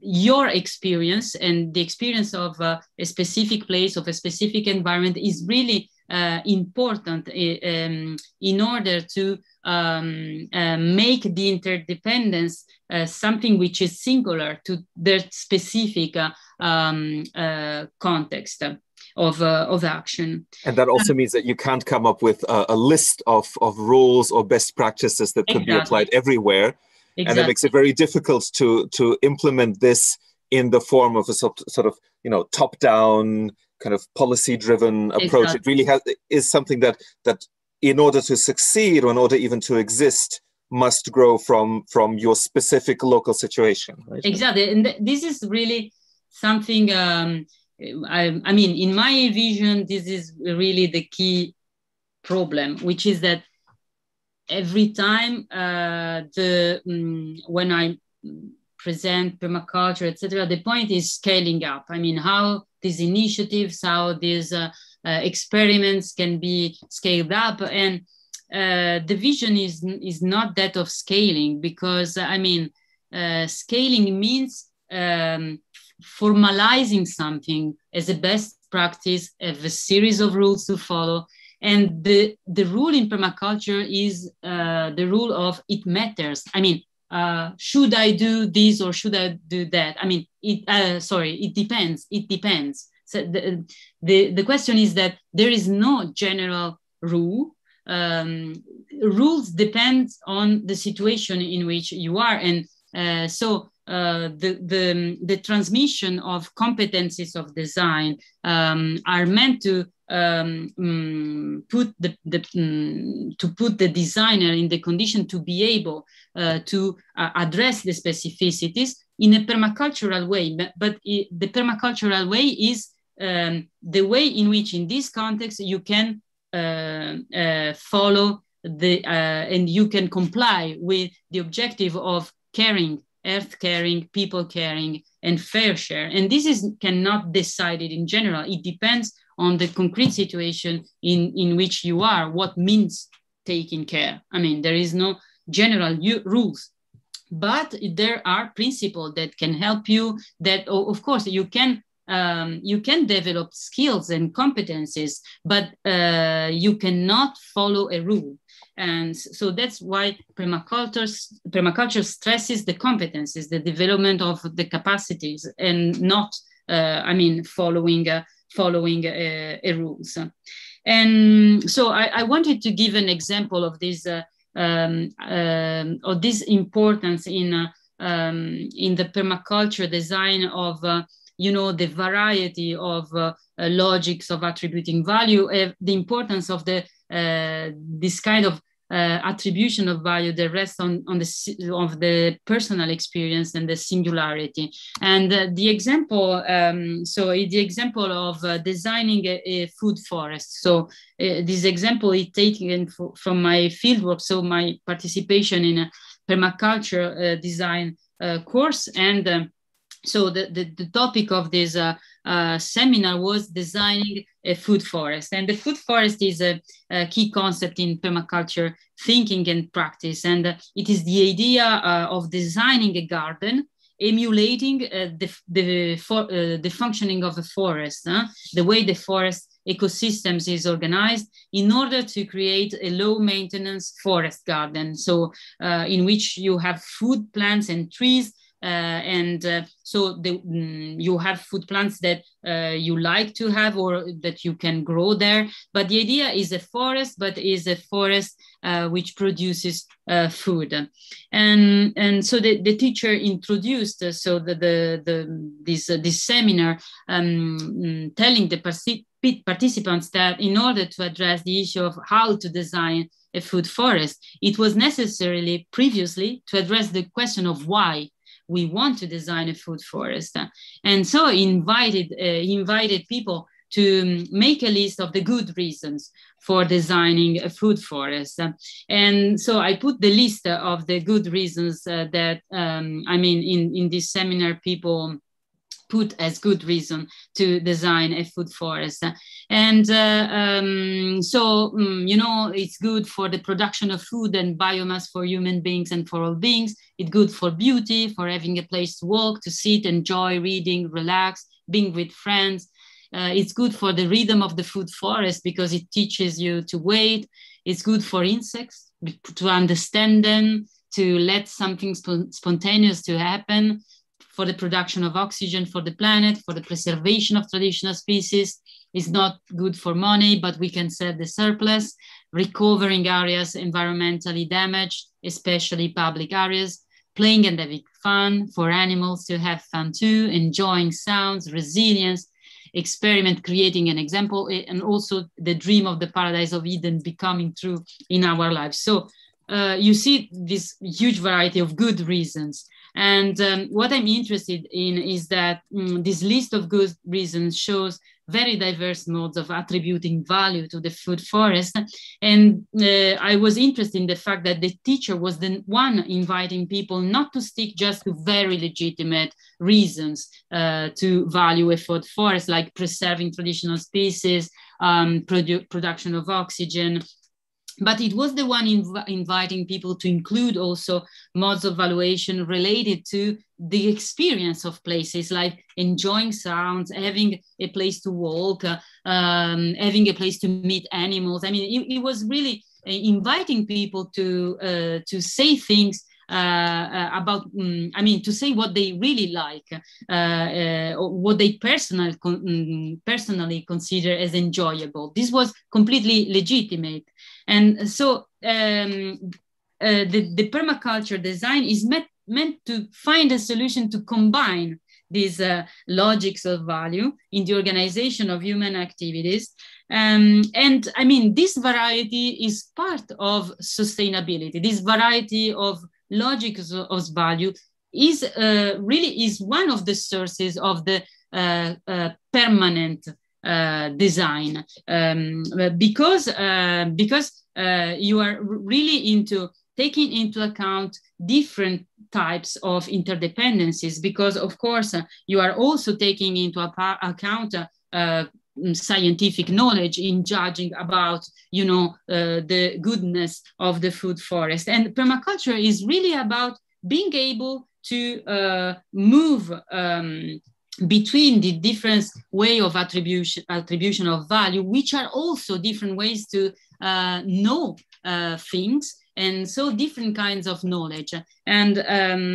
your experience and the experience of a specific place, of a specific environment, is really important in order to make the interdependence something which is singular to their specific context of action. And that also means that you can't come up with a list of rules or best practices that could be applied everywhere. Exactly. And it makes it very difficult to implement this in the form of a sort of top-down kind of policy-driven approach. Exactly. It really is something that in order to succeed, or in order even to exist, must grow from your specific local situation. Right? Exactly, and this is really something. I mean, in my vision, this is really the key problem, which is that every time when I present permaculture, etc., the point is scaling up. I mean, how these initiatives, how these experiments can be scaled up, and the vision is not that of scaling, because I mean, scaling means formalizing something as a best practice, as a series of rules to follow. And the rule in permaculture is the rule of it matters. I mean, should I do this or should I do that? I mean, it depends. It depends. So the question is that there is no general rule. Rules depend on the situation in which you are, and so the transmission of competencies of design are meant to put the designer in the condition to be able to address the specificities in a permacultural way. But the permacultural way is the way in which, in this context, you can follow and you can comply with the objective of caring, earth caring, people caring, and fair share. And this cannot be decided in general. It depends on the concrete situation in which you are, what means taking care. I mean, there is no general rules, but there are principles that can help you, that, of course, you can develop skills and competencies, but you cannot follow a rule. And so that's why permaculture stresses the competencies, the development of the capacities, and not, following rules. And so I wanted to give an example of this importance in the permaculture design of the variety of logics of attributing value, the importance of this kind of attribution of value that rests on the personal experience and the singularity. And the example, so the example of designing a food forest. So this example is taken from my fieldwork, so my participation in a permaculture design course. And so the topic of this seminar was designing a food forest. And the food forest is a key concept in permaculture thinking and practice. And it is the idea of designing a garden, emulating the functioning of a forest, the way the forest ecosystems is organized, in order to create a low maintenance forest garden. So in which you have food plants and trees, so you have food plants that you like to have or that you can grow there. But the idea is a forest, but is a forest which produces food. And so the teacher introduced this seminar, telling the participants that in order to address the issue of how to design a food forest, it was necessarily previously to address the question of why we want to design a food forest. And so he invited people to make a list of the good reasons for designing a food forest. And so I put the list of the good reasons that, in this seminar, people put as good reason to design a food forest. And it's good for the production of food and biomass for human beings and for all beings. It's good for beauty, for having a place to walk, to sit, enjoy reading, relax, being with friends. It's good for the rhythm of the food forest because it teaches you to wait. It's good for insects, to understand them, to let something spontaneous to happen, for the production of oxygen for the planet, for the preservation of traditional species. Is not good for money, but we can sell the surplus, recovering areas environmentally damaged, especially public areas, playing and having fun, for animals to have fun too, enjoying sounds, resilience, experiment, creating an example, and also the dream of the paradise of Eden becoming true in our lives. So you see this huge variety of good reasons. And what I'm interested in is that this list of good reasons shows very diverse modes of attributing value to the food forest. And I was interested in the fact that the teacher was the one inviting people not to stick just to very legitimate reasons to value a food forest, like preserving traditional species, production of oxygen. But it was the one inviting people to include also modes of valuation related to the experience of places, like enjoying sounds, having a place to walk, having a place to meet animals. I mean, it was really inviting people to say things about, to say what they really like, or what they personally consider as enjoyable. This was completely legitimate. And so the permaculture design is meant to find a solution to combine these logics of value in the organization of human activities. This variety is part of sustainability. This variety of logics of value is one of the sources of the permanent design, because you are really into taking into account different types of interdependencies, because of course you are also taking into account scientific knowledge in judging about the goodness of the food forest. And permaculture is really about being able to move between the different way of attribution of value, which are also different ways to know things, and so different kinds of knowledge. And the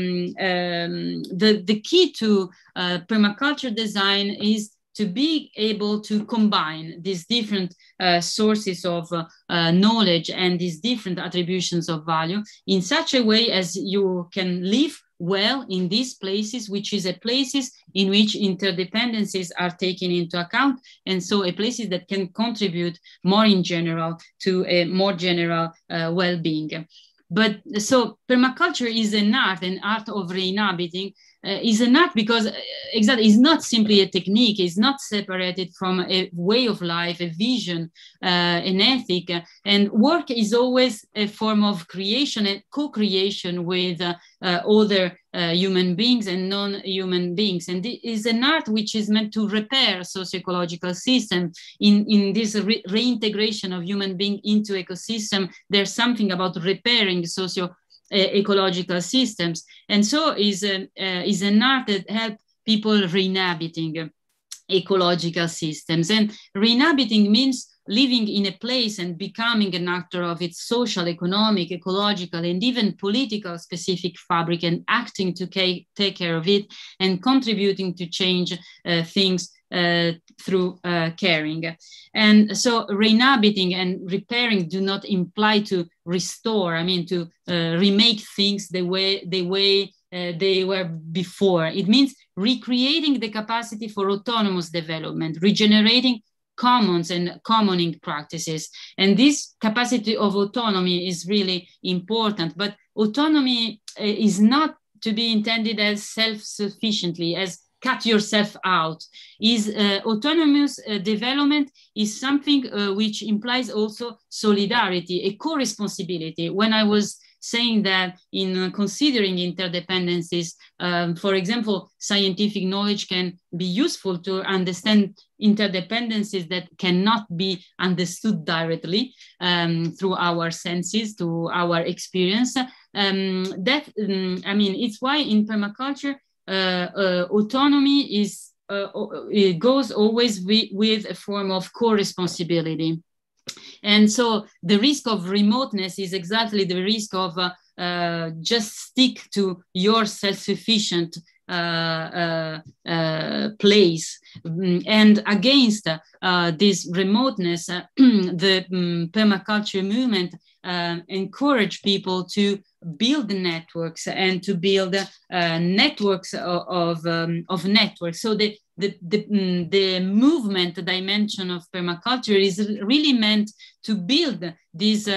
key to permaculture design is to be able to combine these different sources of knowledge and these different attributions of value in such a way as you can live well in these places, which is a places in which interdependencies are taken into account, and so a places that can contribute more in general to a more general well-being. But so permaculture is an art of reinhabiting, is an art because exactly it's not simply a technique, it's not separated from a way of life, a vision, an ethic, and work is always a form of creation and co-creation with other human beings and non-human beings. And it is an art which is meant to repair socio-ecological system. In this reintegration of human being into ecosystem, there's something about repairing socio-ecological systems. And so is an art that helps people reinhabiting ecological systems. And reinhabiting means living in a place and becoming an actor of its social, economic, ecological, and even political specific fabric, and acting to take care of it and contributing to change things through caring. And so reinhabiting and repairing do not imply to restore, I mean to remake things the way they were before. It means recreating the capacity for autonomous development, regenerating commons and commoning practices. And this capacity of autonomy is really important, but autonomy is not to be intended as self-sufficiently, as cut yourself out. Autonomous development is something which implies also solidarity, a co-responsibility. When I was saying that in considering interdependencies, for example, scientific knowledge can be useful to understand interdependencies that cannot be understood directly through our senses, to our experience. I mean, it's why in permaculture, autonomy is it goes always with a form of co-responsibility. And so the risk of remoteness is exactly the risk of just stick to your self-sufficient place. And against this remoteness, the permaculture movement encourage people to build networks and to build networks of networks. So the movement dimension of permaculture is really meant to build this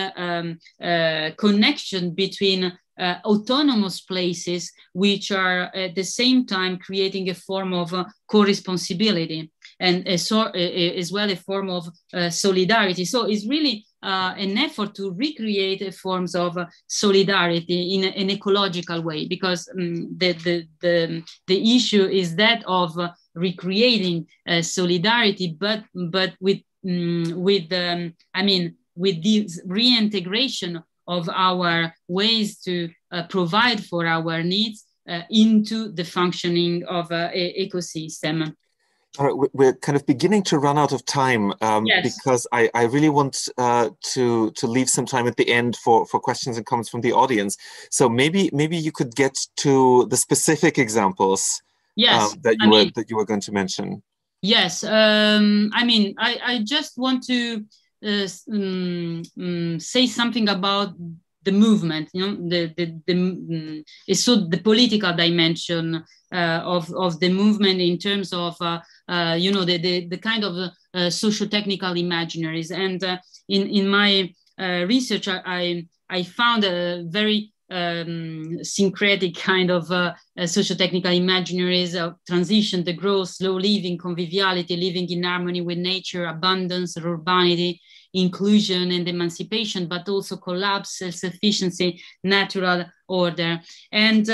connection between autonomous places, which are at the same time creating a form of co-responsibility and as well a form of solidarity. So it's really an effort to recreate forms of solidarity in an ecological way, because the issue is that of recreating solidarity, but with the reintegration of our ways to provide for our needs into the functioning of an ecosystem. All right, we're kind of beginning to run out of time yes. Because I really want to leave some time at the end for questions and comments from the audience. So maybe you could get to the specific examples yes. that you were going to mention. Yes, I just want to say something about the movement, so the political dimension of the movement in terms of the kind of socio-technical imaginaries. And in my research, I found a very syncretic kind of socio-technical imaginaries of transition, the growth, slow living, conviviality, living in harmony with nature, abundance, urbanity, inclusion and emancipation, but also collapse, self-sufficiency, natural order. And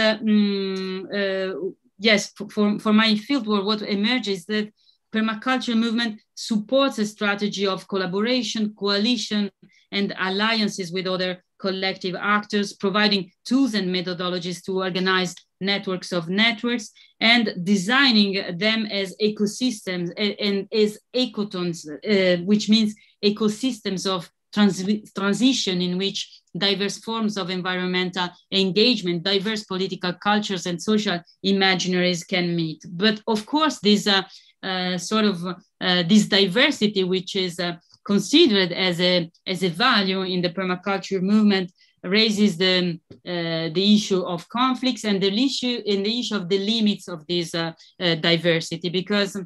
yes, for my fieldwork, what emerges is that permaculture movement supports a strategy of collaboration, coalition, and alliances with other collective actors, providing tools and methodologies to organize networks of networks, and designing them as ecosystems and as ecotones, which means ecosystems of transition in which diverse forms of environmental engagement, diverse political cultures and social imaginaries can meet. But of course, this this diversity, which is considered as a value in the permaculture movement, raises the issue of conflicts and the issue of the limits of this diversity, because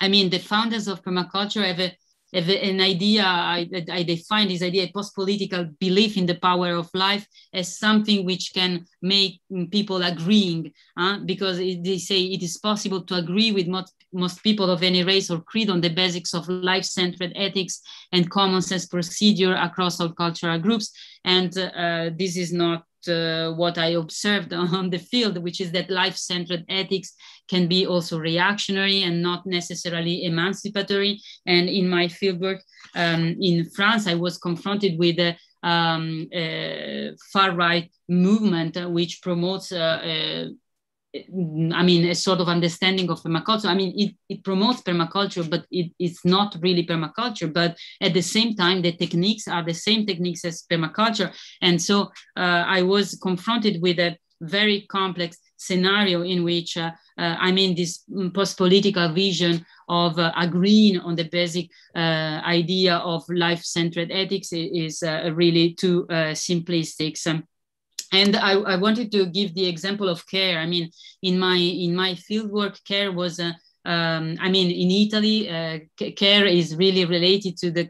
I mean, the founders of permaculture have an idea, I define this idea, a post-political belief in the power of life as something which can make people agreeing, because they say it is possible to agree with most people of any race or creed on the basics of life-centered ethics and common sense procedure across all cultural groups. And this is not what I observed on the field, which is that life-centered ethics can be also reactionary and not necessarily emancipatory. And in my fieldwork in France, I was confronted with a far-right movement which promotes I mean, a sort of understanding of permaculture. I mean, it promotes permaculture, but it's not really permaculture. But at the same time, the techniques are the same techniques as permaculture. And so I was confronted with a very complex scenario in which, I mean, this post-political vision of agreeing on the basic idea of life-centered ethics is really too simplistic. And I wanted to give the example of care. I mean, in my fieldwork, care was, I mean, in Italy, care is really related to the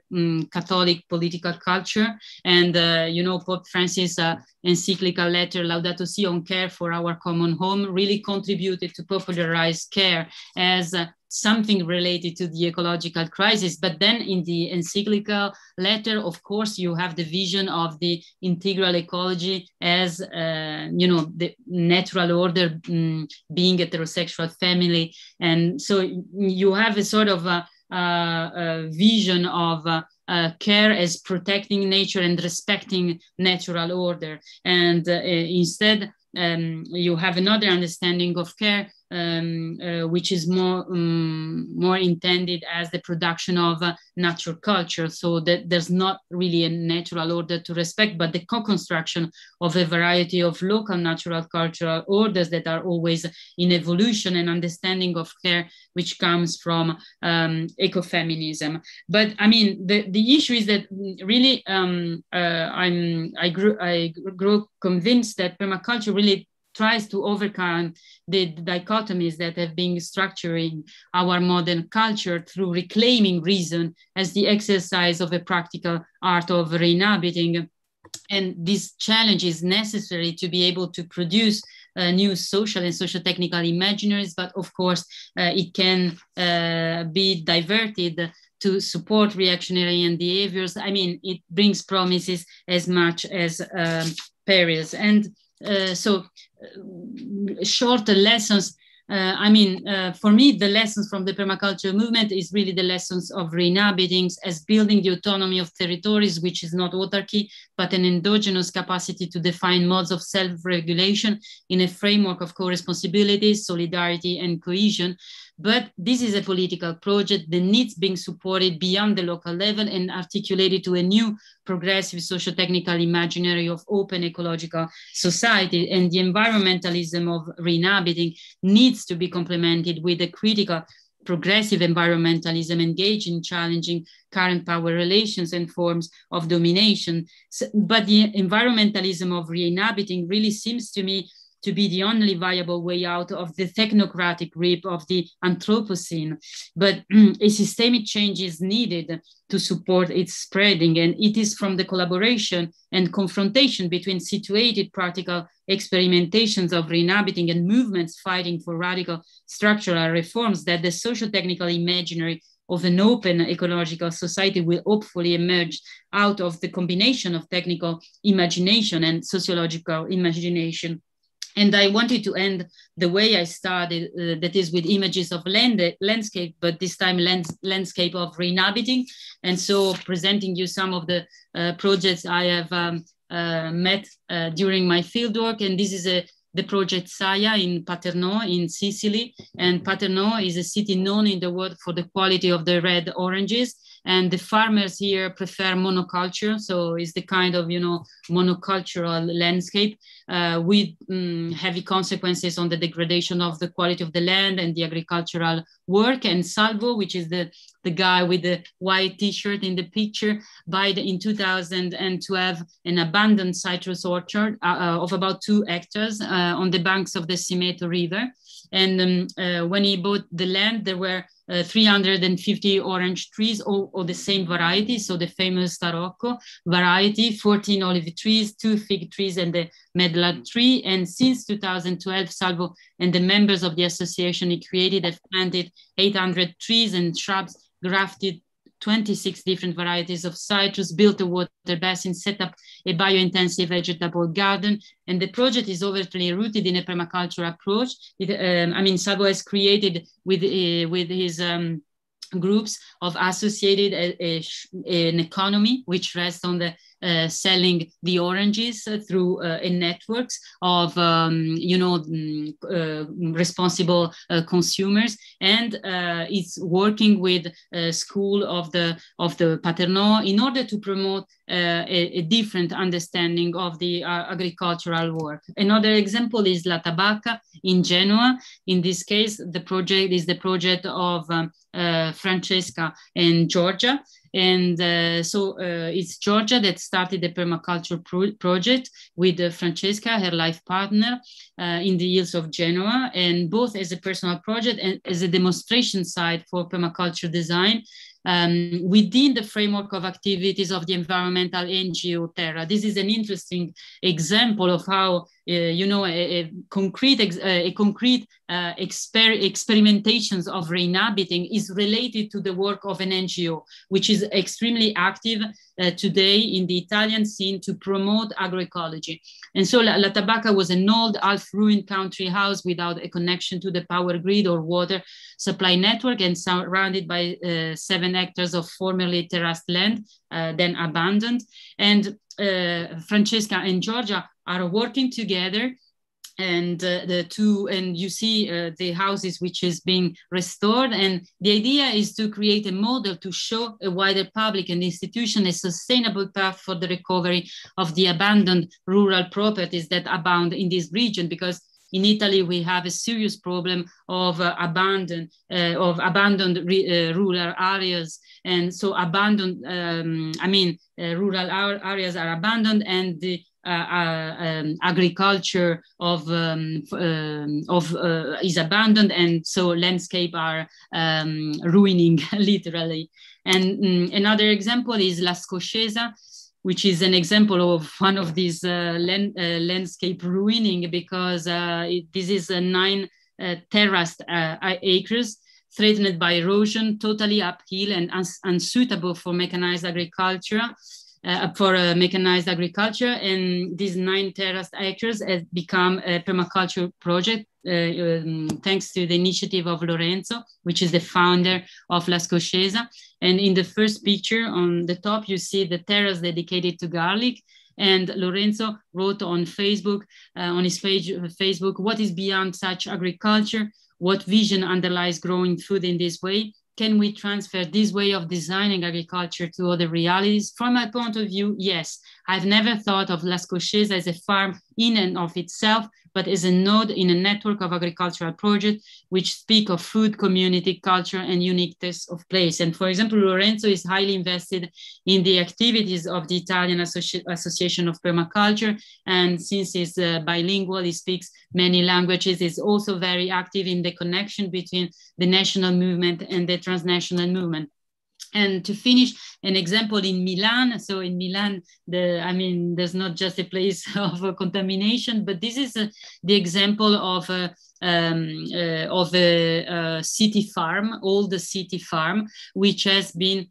Catholic political culture. And, you know, Pope Francis' encyclical letter, Laudato Si, on care for our common home, really contributed to popularize care as something related to the ecological crisis. But then in the encyclical letter, of course, you have the vision of the integral ecology as, you know, the natural order being heterosexual family. And so you have a sort of a vision of care as protecting nature and respecting natural order. And instead, you have another understanding of care, which is more intended as the production of natural culture, so that there's not really a natural order to respect, but the co-construction of a variety of local natural cultural orders that are always in evolution, and understanding of care which comes from ecofeminism. But I mean, the issue is that really I grew convinced that permaculture really tries to overcome the dichotomies that have been structuring our modern culture through reclaiming reason as the exercise of a practical art of reinhabiting. And this challenge is necessary to be able to produce new social and socio-technical imaginaries, but of course it can be diverted to support reactionary behaviors. I mean, it brings promises as much as perils. And so shorter lessons, I mean, for me, the lessons from the permaculture movement is really the lessons of reinhabiting as building the autonomy of territories, which is not autarky, but an endogenous capacity to define modes of self-regulation in a framework of co-responsibility, solidarity, and cohesion. But this is a political project that needs being supported beyond the local level and articulated to a new progressive socio-technical imaginary of open ecological society. And the environmentalism of reinhabiting needs to be complemented with a critical progressive environmentalism engaged in challenging current power relations and forms of domination. But the environmentalism of reinhabiting really seems to me to be the only viable way out of the technocratic grip of the Anthropocene. But a systemic change is needed to support its spreading, and it is from the collaboration and confrontation between situated practical experimentations of reinhabiting and movements fighting for radical structural reforms that the socio-technical imaginary of an open ecological society will hopefully emerge out of the combination of technical imagination and sociological imagination. And I wanted to end the way I started, that is with images of landscape, but this time landscape of reinhabiting. And so presenting you some of the projects I have met during my fieldwork. And this is the project Saia in Paternò in Sicily. And Paternò is a city known in the world for the quality of the red oranges. And the farmers here prefer monoculture. So it's the kind of, monocultural landscape with heavy consequences on the degradation of the quality of the land and the agricultural work. And Salvo, which is the guy with the white t-shirt in the picture, in 2012 an abandoned citrus orchard of about 2 hectares on the banks of the Symeto River. And when he bought the land, there were 350 orange trees, all the same variety. So the famous Tarocco variety, 14 olive trees, 2 fig trees, and the medlar tree. And since 2012, Salvo and the members of the association he created have planted 800 trees and shrubs, grafted 26 different varieties of citrus, built a water basin, set up a bio-intensive vegetable garden. And the project is overtly rooted in a permaculture approach. Salvo has created with his groups of associated an economy which rests on the selling the oranges through networks of responsible consumers, and it's working with school of the Paternò in order to promote a different understanding of the agricultural work. Another example is La Tabacca in Genoa. In this case, the project is the project of Francesca and Georgia. And it's Georgia that started the permaculture project with Francesca, her life partner, in the hills of Genoa, and both as a personal project and as a demonstration site for permaculture design within the framework of activities of the environmental NGO Terra. This is an interesting example of how experimentations of reinhabiting is related to the work of an NGO, which is extremely active today in the Italian scene to promote agroecology. And so La Tabacca was an old half-ruined country house without a connection to the power grid or water supply network, and surrounded by 7 hectares of formerly terraced land, then abandoned. And Francesca and Georgia are working together, and you see the houses which is being restored, and the idea is to create a model to show a wider public and institution a sustainable path for the recovery of the abandoned rural properties that abound in this region, because in Italy we have a serious problem of abandoned rural areas. And so rural areas are abandoned, and the agriculture is abandoned, and so landscape are ruining literally. And another example is La Scoscesa, which is an example of one of these landscape ruining, because this is 9 terraced acres threatened by erosion, totally uphill and unsuitable for mechanized agriculture. And these 9 terraced acres have become a permaculture project thanks to the initiative of Lorenzo, which is the founder of La Scoscesa. And in the first picture on the top, you see the terrace dedicated to garlic. And Lorenzo wrote on Facebook, on his page Facebook, what is beyond such agriculture? What vision underlies growing food in this way? Can we transfer this way of designing agriculture to other realities? From my point of view, yes. I've never thought of La Scoscesa as a farm in and of itself, but as a node in a network of agricultural projects which speak of food, community, culture, and uniqueness of place. And for example, Lorenzo is highly invested in the activities of the Italian Association of Permaculture. And since he's bilingual, he speaks many languages, is also very active in the connection between the national movement and the transnational movement. And to finish, an example in Milan. So in Milan, there's not just a place of contamination, but this is the example of a city farm, old city farm, which has been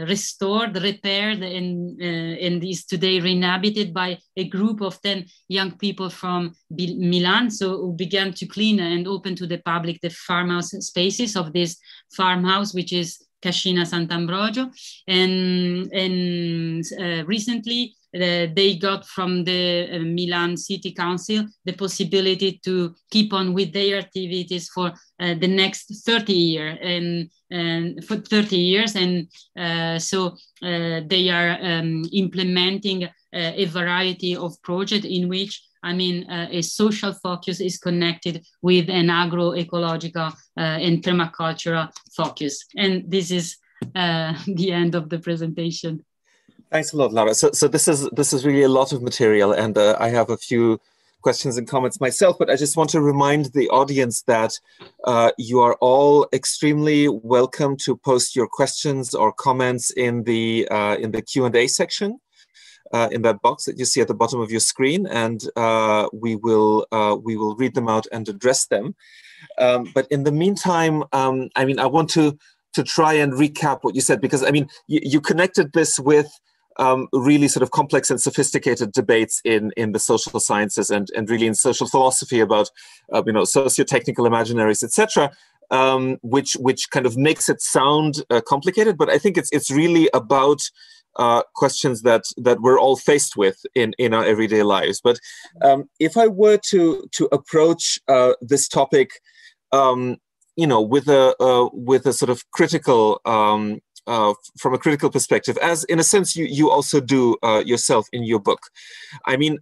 restored, repaired, and is today reinhabited by a group of 10 young people from Milan. So who began to clean and open to the public the farmhouse spaces of this farmhouse, which is Cascina Sant'Ambrogio. And recently, they got from the Milan City Council the possibility to keep on with their activities for the next 30 years, and for 30 years, and so they are implementing a variety of projects in which, I mean, a social focus is connected with an agroecological and permacultural focus. And this is the end of the presentation. Thanks a lot, Laura. So this is really a lot of material, and I have a few questions and comments myself, but I just want to remind the audience that you are all extremely welcome to post your questions or comments in the Q&A section. In that box that you see at the bottom of your screen, and we will read them out and address them. But in the meantime, I mean, I want to try and recap what you said, because I mean, you connected this with really sort of complex and sophisticated debates in the social sciences and really in social philosophy about you know, socio-technical imaginaries, etc. Which kind of makes it sound complicated, but I think it's really about questions that we're all faced with in our everyday lives. But if I were to approach this topic, you know, with a sort of critical, from a critical perspective, as in a sense you also do yourself in your book. I mean,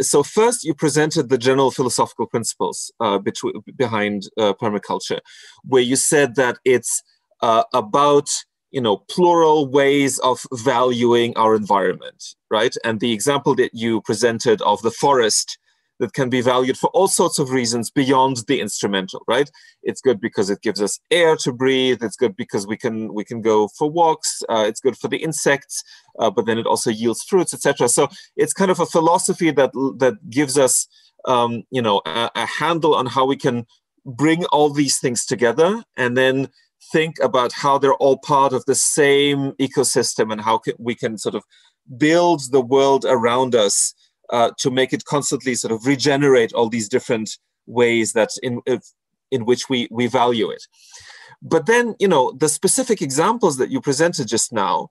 so first you presented the general philosophical principles behind permaculture, where you said that it's about, you know, plural ways of valuing our environment, right? And the example that you presented of the forest that can be valued for all sorts of reasons beyond the instrumental, right? It's good because it gives us air to breathe. It's good because we can go for walks. It's good for the insects, but then it also yields fruits, etc. So it's kind of a philosophy that gives us, you know, a handle on how we can bring all these things together, and then think about how they're all part of the same ecosystem, and how we can sort of build the world around us to make it constantly sort of regenerate all these different ways that in which we value it. But then, you know, the specific examples that you presented just now,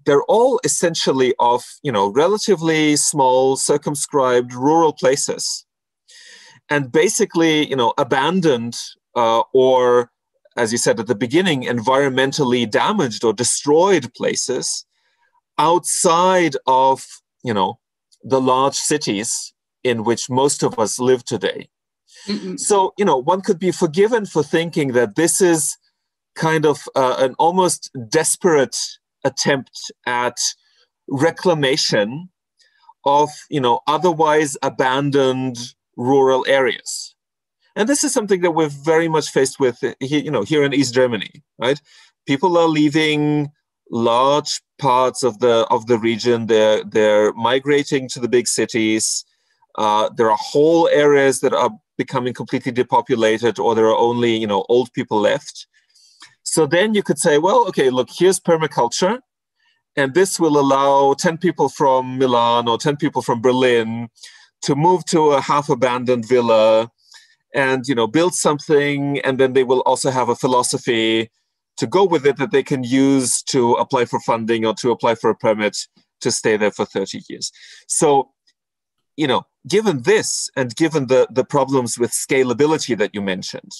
they're all essentially of, you know, relatively small, circumscribed rural places, and basically, you know, abandoned or, as you said at the beginning, environmentally damaged or destroyed places outside of, you know, the large cities in which most of us live today. Mm-mm. So, you know, one could be forgiven for thinking that this is kind of an almost desperate attempt at reclamation of, you know, otherwise abandoned rural areas. And this is something that we're very much faced with, you know, here in East Germany, right? People are leaving large parts of the region. They're migrating to the big cities. There are whole areas that are becoming completely depopulated, or there are only, you know, old people left. So then you could say, well, okay, look, here's permaculture, and this will allow 10 people from Milan or 10 people from Berlin to move to a half-abandoned villa and, you know, build something, and then they will also have a philosophy to go with it that they can use to apply for funding or to apply for a permit to stay there for 30 years. So, you know, given this, and given the problems with scalability that you mentioned,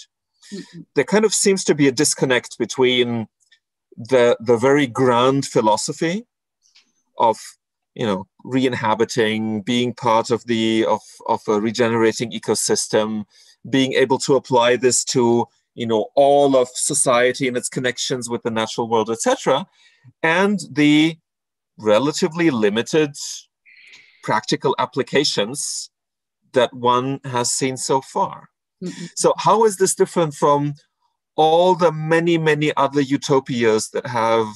mm-hmm. there kind of seems to be a disconnect between the very grand philosophy of, you know, re-inhabiting, being part of a regenerating ecosystem, being able to apply this to, you know, all of society and its connections with the natural world, etc., and the relatively limited practical applications that one has seen so far. Mm-hmm. So how is this different from all the many, many other utopias that have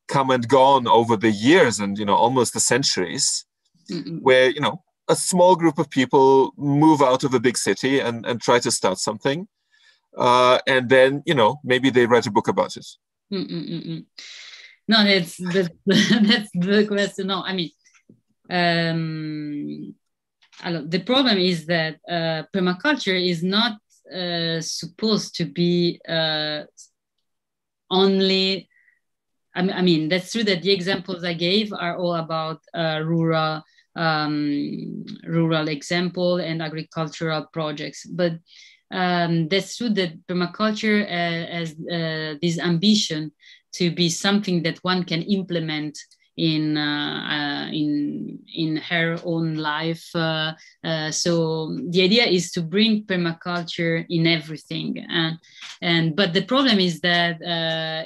come and gone over the years and, you know, almost the centuries, mm-hmm. where, you know, a small group of people move out of a big city and try to start something. And then, you know, maybe they write a book about it. Mm-mm-mm. No, that's the question. No, I mean, the problem is that permaculture is not supposed to be only I mean, that's true that the examples I gave are all about rural example and agricultural projects, but that's true that permaculture has this ambition to be something that one can implement in her own life. So the idea is to bring permaculture in everything, but the problem is that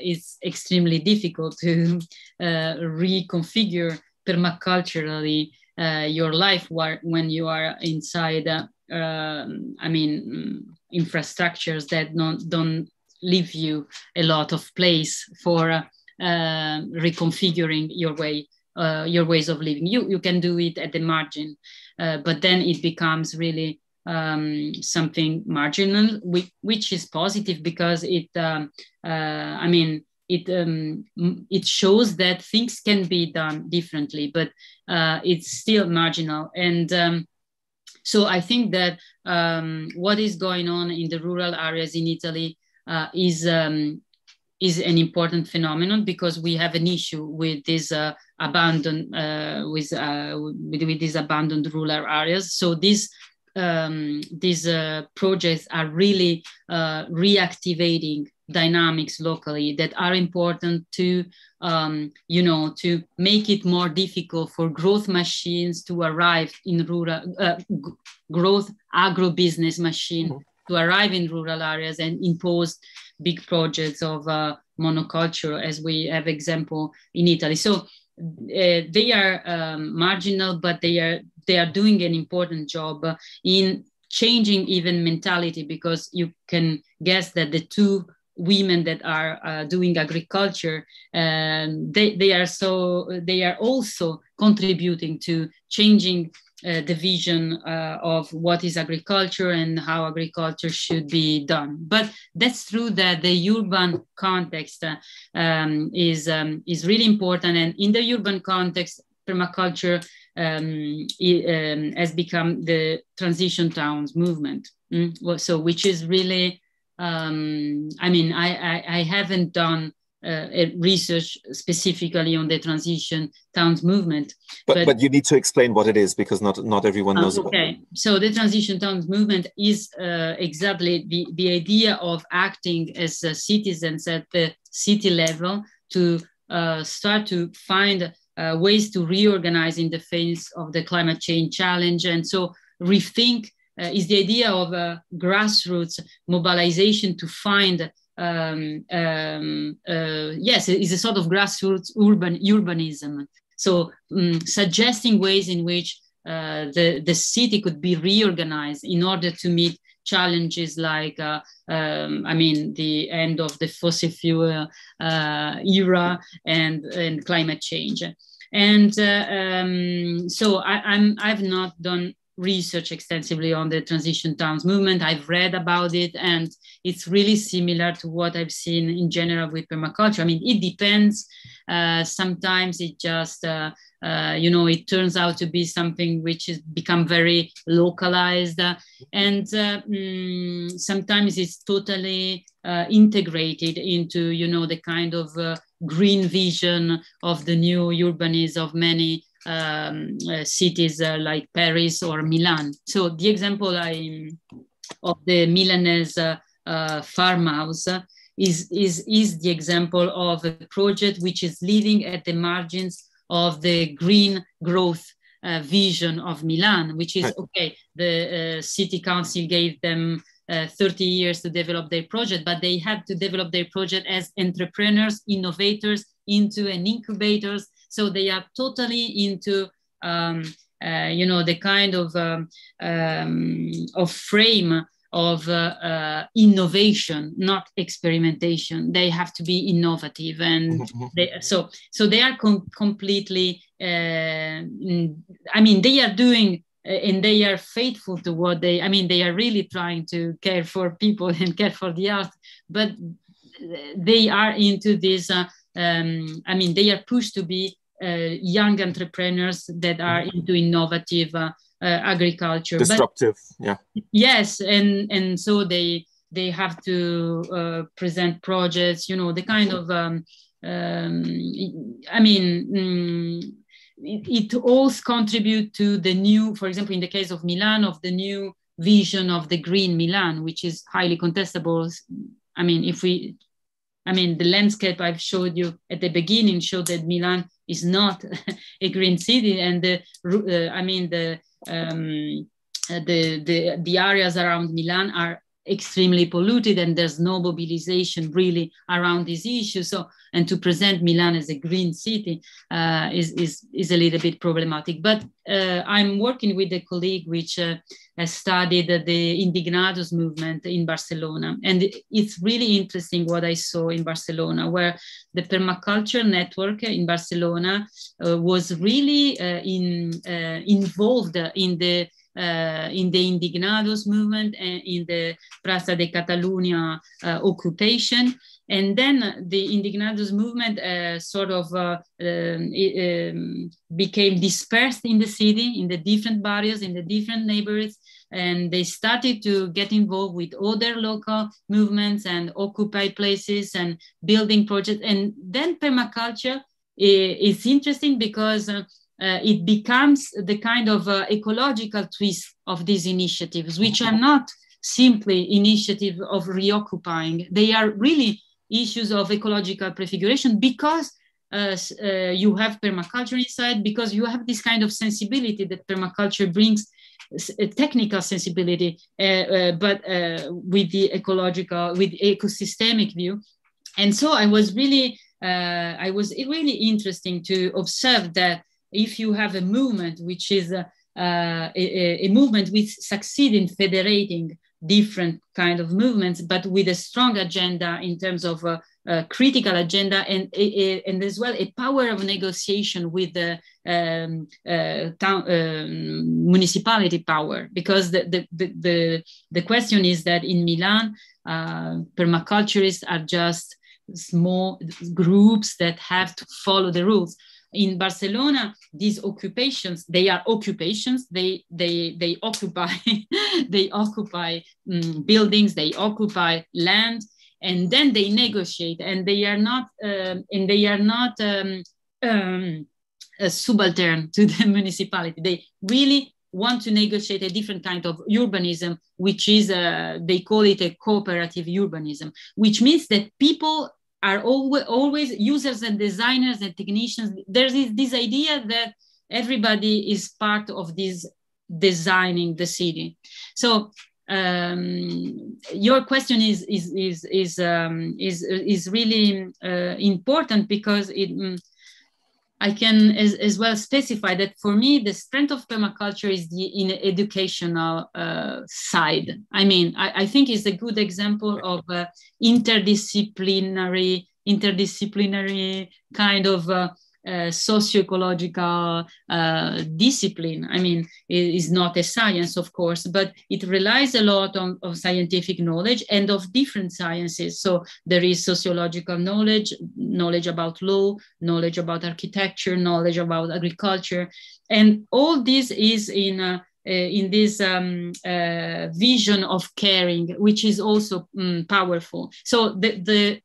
it's extremely difficult to reconfigure permaculturally your life when you are inside infrastructures that don't leave you a lot of place for reconfiguring your ways of living. You can do it at the margin, but then it becomes really something marginal, which is positive because it shows that things can be done differently, but it's still marginal. And so I think that what is going on in the rural areas in Italy is an important phenomenon, because we have an issue with this abandoned these abandoned rural areas. So these projects are really reactivating dynamics locally that are important to to make it more difficult for growth machines to arrive in rural growth agribusiness machine to arrive in rural areas and impose big projects of monoculture, as we have example in Italy. So they are marginal, but they are doing an important job in changing even mentality, because you can guess that the two women that are doing agriculture, they are also contributing to changing the vision of what is agriculture and how agriculture should be done. But that's true that the urban context is really important, and in the urban context, permaculture has become the transition towns movement. So, which is really, I haven't done research specifically on the transition towns movement. But you need to explain what it is, because not everyone knows about it. Okay, so the transition towns movement is exactly the idea of acting as citizens at the city level to start to find ways to reorganize in the face of the climate change challenge. And so rethink is the idea of a grassroots mobilization to find it's a sort of grassroots urbanism. So suggesting ways in which the city could be reorganized in order to meet challenges like, the end of the fossil fuel era and climate change. And so I've not done research extensively on the transition towns movement. I've read about it, and it's really similar to what I've seen in general with permaculture. I mean, it depends. Sometimes it just, it turns out to be something which has become very localized, and sometimes it's totally integrated into, the kind of green vision of the new urbanism of many cities like Paris or Milan. So the example of the Milanese farmhouse is the example of a project which is living at the margins of the green growth vision of Milan, which is, okay, the city council gave them 30 years to develop their project, but they had to develop their project as entrepreneurs, innovators, into an incubators. So they are totally into, the kind of frame of innovation, not experimentation. They have to be innovative, and so they are completely. They are doing. And they are faithful to what they are really trying to care for people and care for the earth, but they are into this, they are pushed to be young entrepreneurs that are into innovative agriculture. Disruptive, yeah. Yes, and so they have to present projects, the kind of I mean, it all contributes to the new, for example, in the case of Milan, of the new vision of the green Milan, which is highly contestable. I mean, the landscape I've showed you at the beginning showed that Milan is not a green city, and the areas around Milan are extremely polluted, and there's no mobilization really around this issue. So, and to present Milan as a green city is a little bit problematic. But I'm working with a colleague which has studied the Indignados movement in Barcelona, and it's really interesting what I saw in Barcelona, where the permaculture network in Barcelona was really involved in the Indignados movement and in the Plaza de Catalunya occupation. And then the Indignados movement became dispersed in the city, in the different barrios, in the different neighborhoods, and they started to get involved with other local movements and occupy places and building projects. And then permaculture is interesting because it becomes the kind of ecological twist of these initiatives, which are not simply initiatives of reoccupying. They are really issues of ecological prefiguration, because you have permaculture inside, because you have this kind of sensibility that permaculture brings, a technical sensibility, but with the ecological, with ecosystemic view. And so I was really interesting to observe that if you have a movement which is a movement which succeeds in federating different kind of movements, but with a strong agenda in terms of a critical agenda, and as well a power of negotiation with the municipality power, because the question is that in Milan, permaculturists are just small groups that have to follow the rules. In Barcelona, these occupations, they are occupations. They occupy they occupy buildings, they occupy land, and then they negotiate, and they are not subaltern to the municipality. They really want to negotiate a different kind of urbanism, which is they call it a cooperative urbanism, which means that people are always users and designers and technicians. There's this idea that everybody is part of this designing the city. So your question is really important, because I can as well specify that for me, the strength of permaculture is in educational side. I mean, I think it's a good example of interdisciplinary kind of socio-ecological discipline. I mean, it is not a science, of course, but it relies a lot on scientific knowledge and of different sciences. So there is sociological knowledge about law, knowledge about architecture, knowledge about agriculture, and all this is in this vision of caring, which is also powerful. So the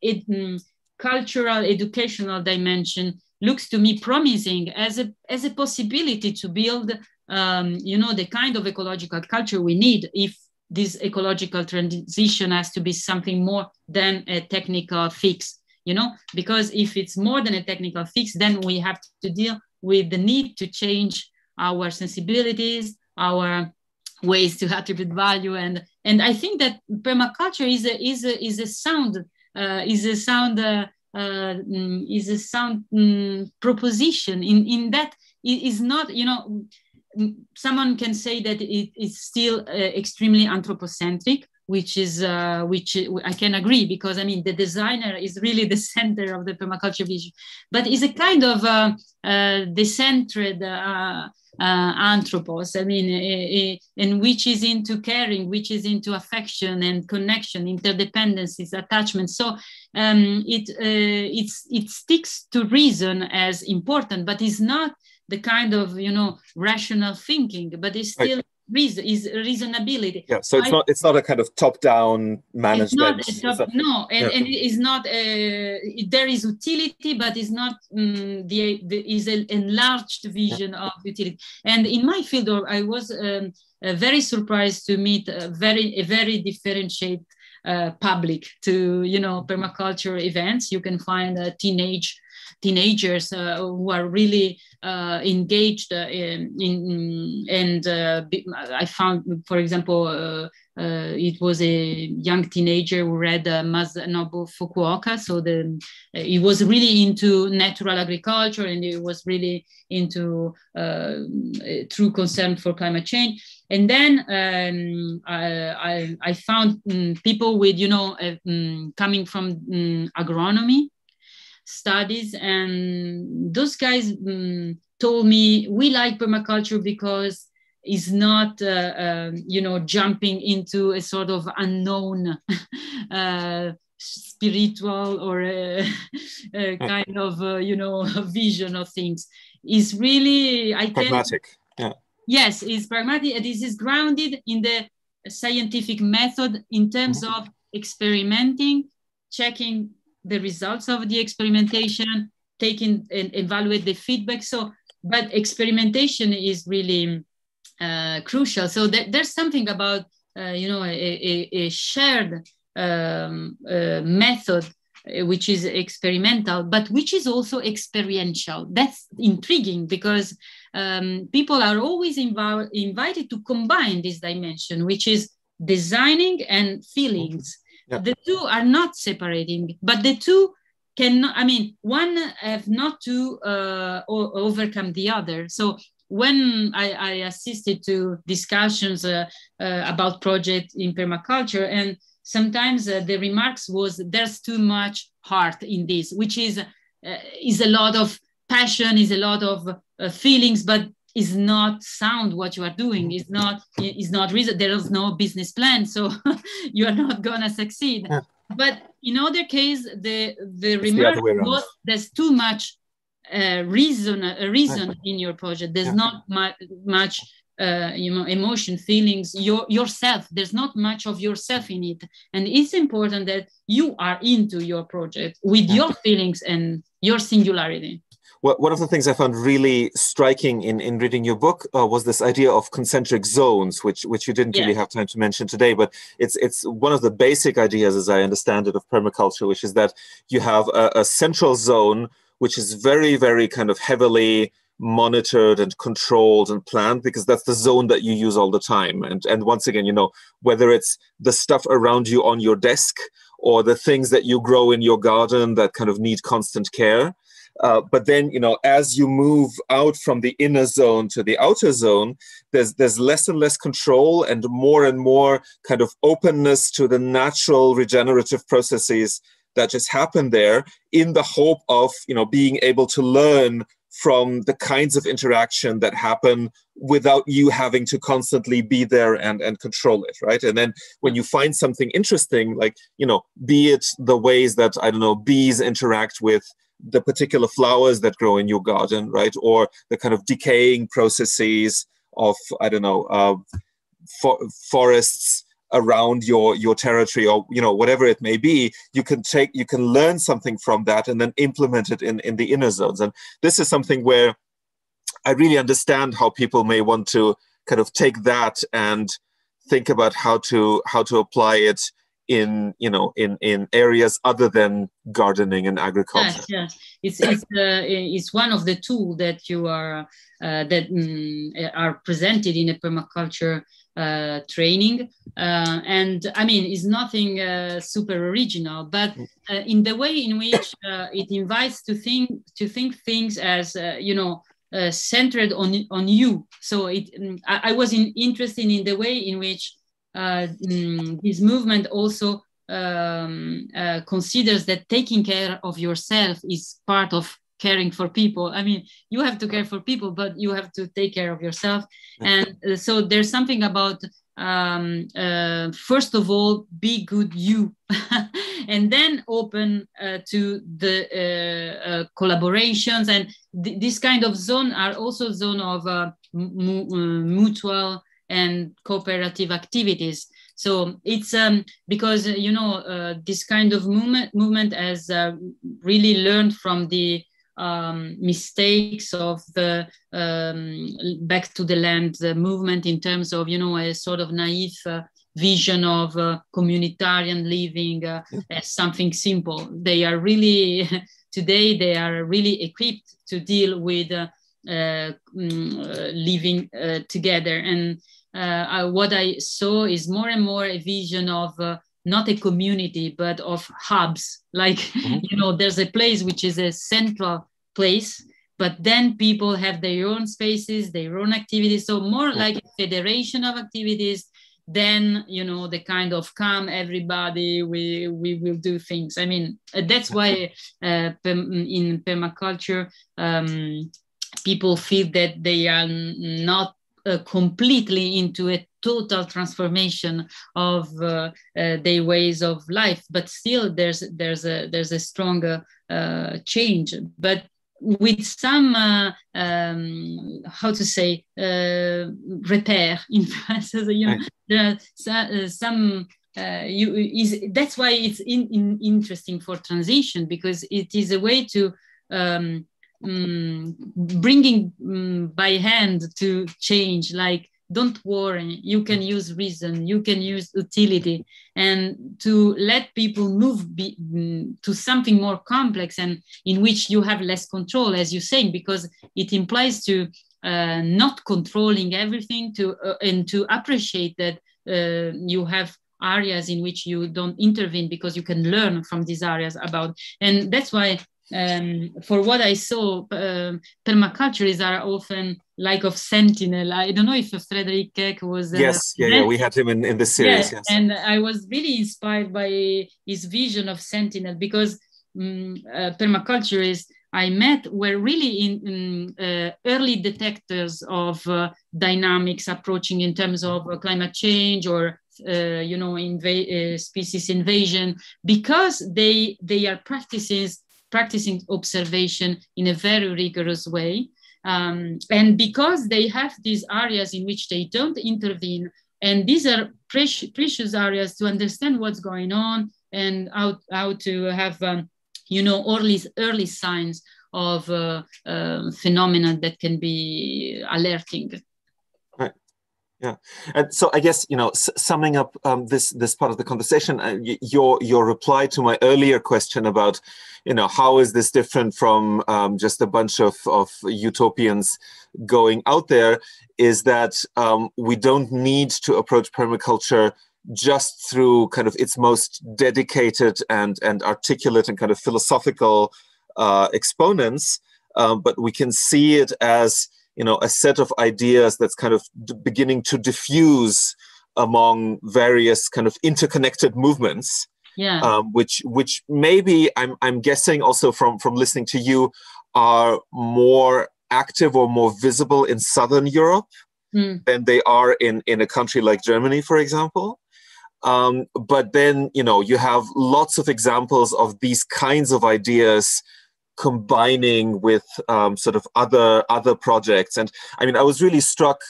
cultural educational dimension looks to me promising as a possibility to build, the kind of ecological culture we need if this ecological transition has to be something more than a technical fix, because if it's more than a technical fix, then we have to deal with the need to change our sensibilities, our ways to attribute value, and I think that permaculture is a sound proposition in that it is not, someone can say that it is still extremely anthropocentric, which I can agree, because I mean the designer is really the center of the permaculture vision, but is a kind of decentered anthropos. I mean, and which is into caring, which is into affection and connection, interdependencies, attachment. So it sticks to reason as important, but is not the kind of rational thinking, but it's still reasonability. Yeah, so it's not a kind of top-down management. It's not no, and it is not. There is utility, but it's not is an enlarged vision of utility. And in my field, I was very surprised to meet a very differentiated public to permaculture events. You can find teenagers who are really engaged and I found, for example, it was a young teenager who read Masanobu Fukuoka. So he was really into natural agriculture, and he was really into true concern for climate change. And then I found people with, coming from agronomy studies, and those guys told me, we like permaculture because it's not jumping into a sort of unknown spiritual or a kind of vision of things. It's really pragmatic. Yes, it's pragmatic. This is grounded in the scientific method in terms of experimenting, checking the results of the experimentation, taking and evaluate the feedback. So, but experimentation is really crucial. So there's something about a shared method which is experimental, but which is also experiential. That's intriguing because people are always invited to combine this dimension, which is designing and feelings. Yep. The two are not separating, but the two cannot, one have not to overcome the other. So when I assisted to discussions about projects in permaculture, and sometimes the remarks was, there's too much heart in this, which is a lot of passion, is a lot of feelings, but is not sound what you are doing. Is not reason. There is no business plan, so you are not gonna succeed. Yeah. But in other case, the remark was, there's too much reason in your project. There's not much emotion, feelings, yourself. There's not much of yourself in it, and it's important that you are into your project with your feelings and your singularity. Well, one of the things I found really striking in reading your book was this idea of concentric zones, which you didn't really have time to mention today, but it's one of the basic ideas, as I understand it, of permaculture, which is that you have a central zone, which is very, very kind of heavily monitored and controlled and planned, because that's the zone that you use all the time. And once again, whether it's the stuff around you on your desk or the things that you grow in your garden that kind of need constant care. But then, as you move out from the inner zone to the outer zone, there's less and less control and more kind of openness to the natural regenerative processes that just happen there, in the hope of, being able to learn from the kinds of interaction that happen without you having to constantly be there and control it, right? And then when you find something interesting, like, be it the ways that, bees interact with the particular flowers that grow in your garden, right? Or the kind of decaying processes of, forests around your territory, or, whatever it may be, you can learn something from that and then implement it in the inner zones. And this is something where I really understand how people may want to kind of take that and think about how to apply it in areas other than gardening and agriculture. Yes. It's one of the tools that you are are presented in a permaculture training, and it's nothing super original, but in the way in which it invites to think things as centered on you. So I was interested in the way in which this movement also considers that taking care of yourself is part of caring for people. You have to care for people, but you have to take care of yourself. And so there's something about, first of all, be good you, and then open to the collaborations. And this kind of zone are also zone of mutual and cooperative activities. So it's because this kind of movement has really learned from the mistakes of the back to the land movement in terms of a sort of naive vision of communitarian living as something simple. They are really today they are really equipped to deal with living together. And what I saw is more and more a vision of not a community, but of hubs. Like, there's a place which is a central place, but then people have their own spaces, their own activities. So more like a federation of activities than, the kind of come everybody, we will do things. I mean, that's why in permaculture, people feel that they are not completely into a total transformation of their ways of life, but still there's a stronger change, but with some how to say repair in France. There are some that's why it's interesting for transition, because it is a way to bringing by hand to change. Like, don't worry, you can use reason, you can use utility, and to let people move to something more complex and in which you have less control, as you're saying, because it implies to not controlling everything, and to appreciate that you have areas in which you don't intervene because you can learn from these areas about. And that's why for what I saw, permaculturists are often like of sentinel. I don't know if Frederick Keck was yes, we had him in this series. Yes, and I was really inspired by his vision of sentinel, because permaculturists I met were really in early detectors of dynamics approaching in terms of climate change or species invasion, because they are practicing observation in a very rigorous way. And because they have these areas in which they don't intervene, and these are precious areas to understand what's going on and how to have early signs of phenomena that can be alerting. Right. Yeah, and so I guess summing up this part of the conversation, your reply to my earlier question about how is this different from just a bunch of utopians going out there, is that we don't need to approach permaculture just through kind of its most dedicated and articulate and kind of philosophical exponents, but we can see it as a set of ideas that's kind of beginning to diffuse among various kind of interconnected movements. Yeah. Which maybe I'm guessing also from listening to you are more active or more visible in Southern Europe than they are in a country like Germany, for example. But then you have lots of examples of these kinds of ideas combining with sort of other projects. And I mean, I was really struck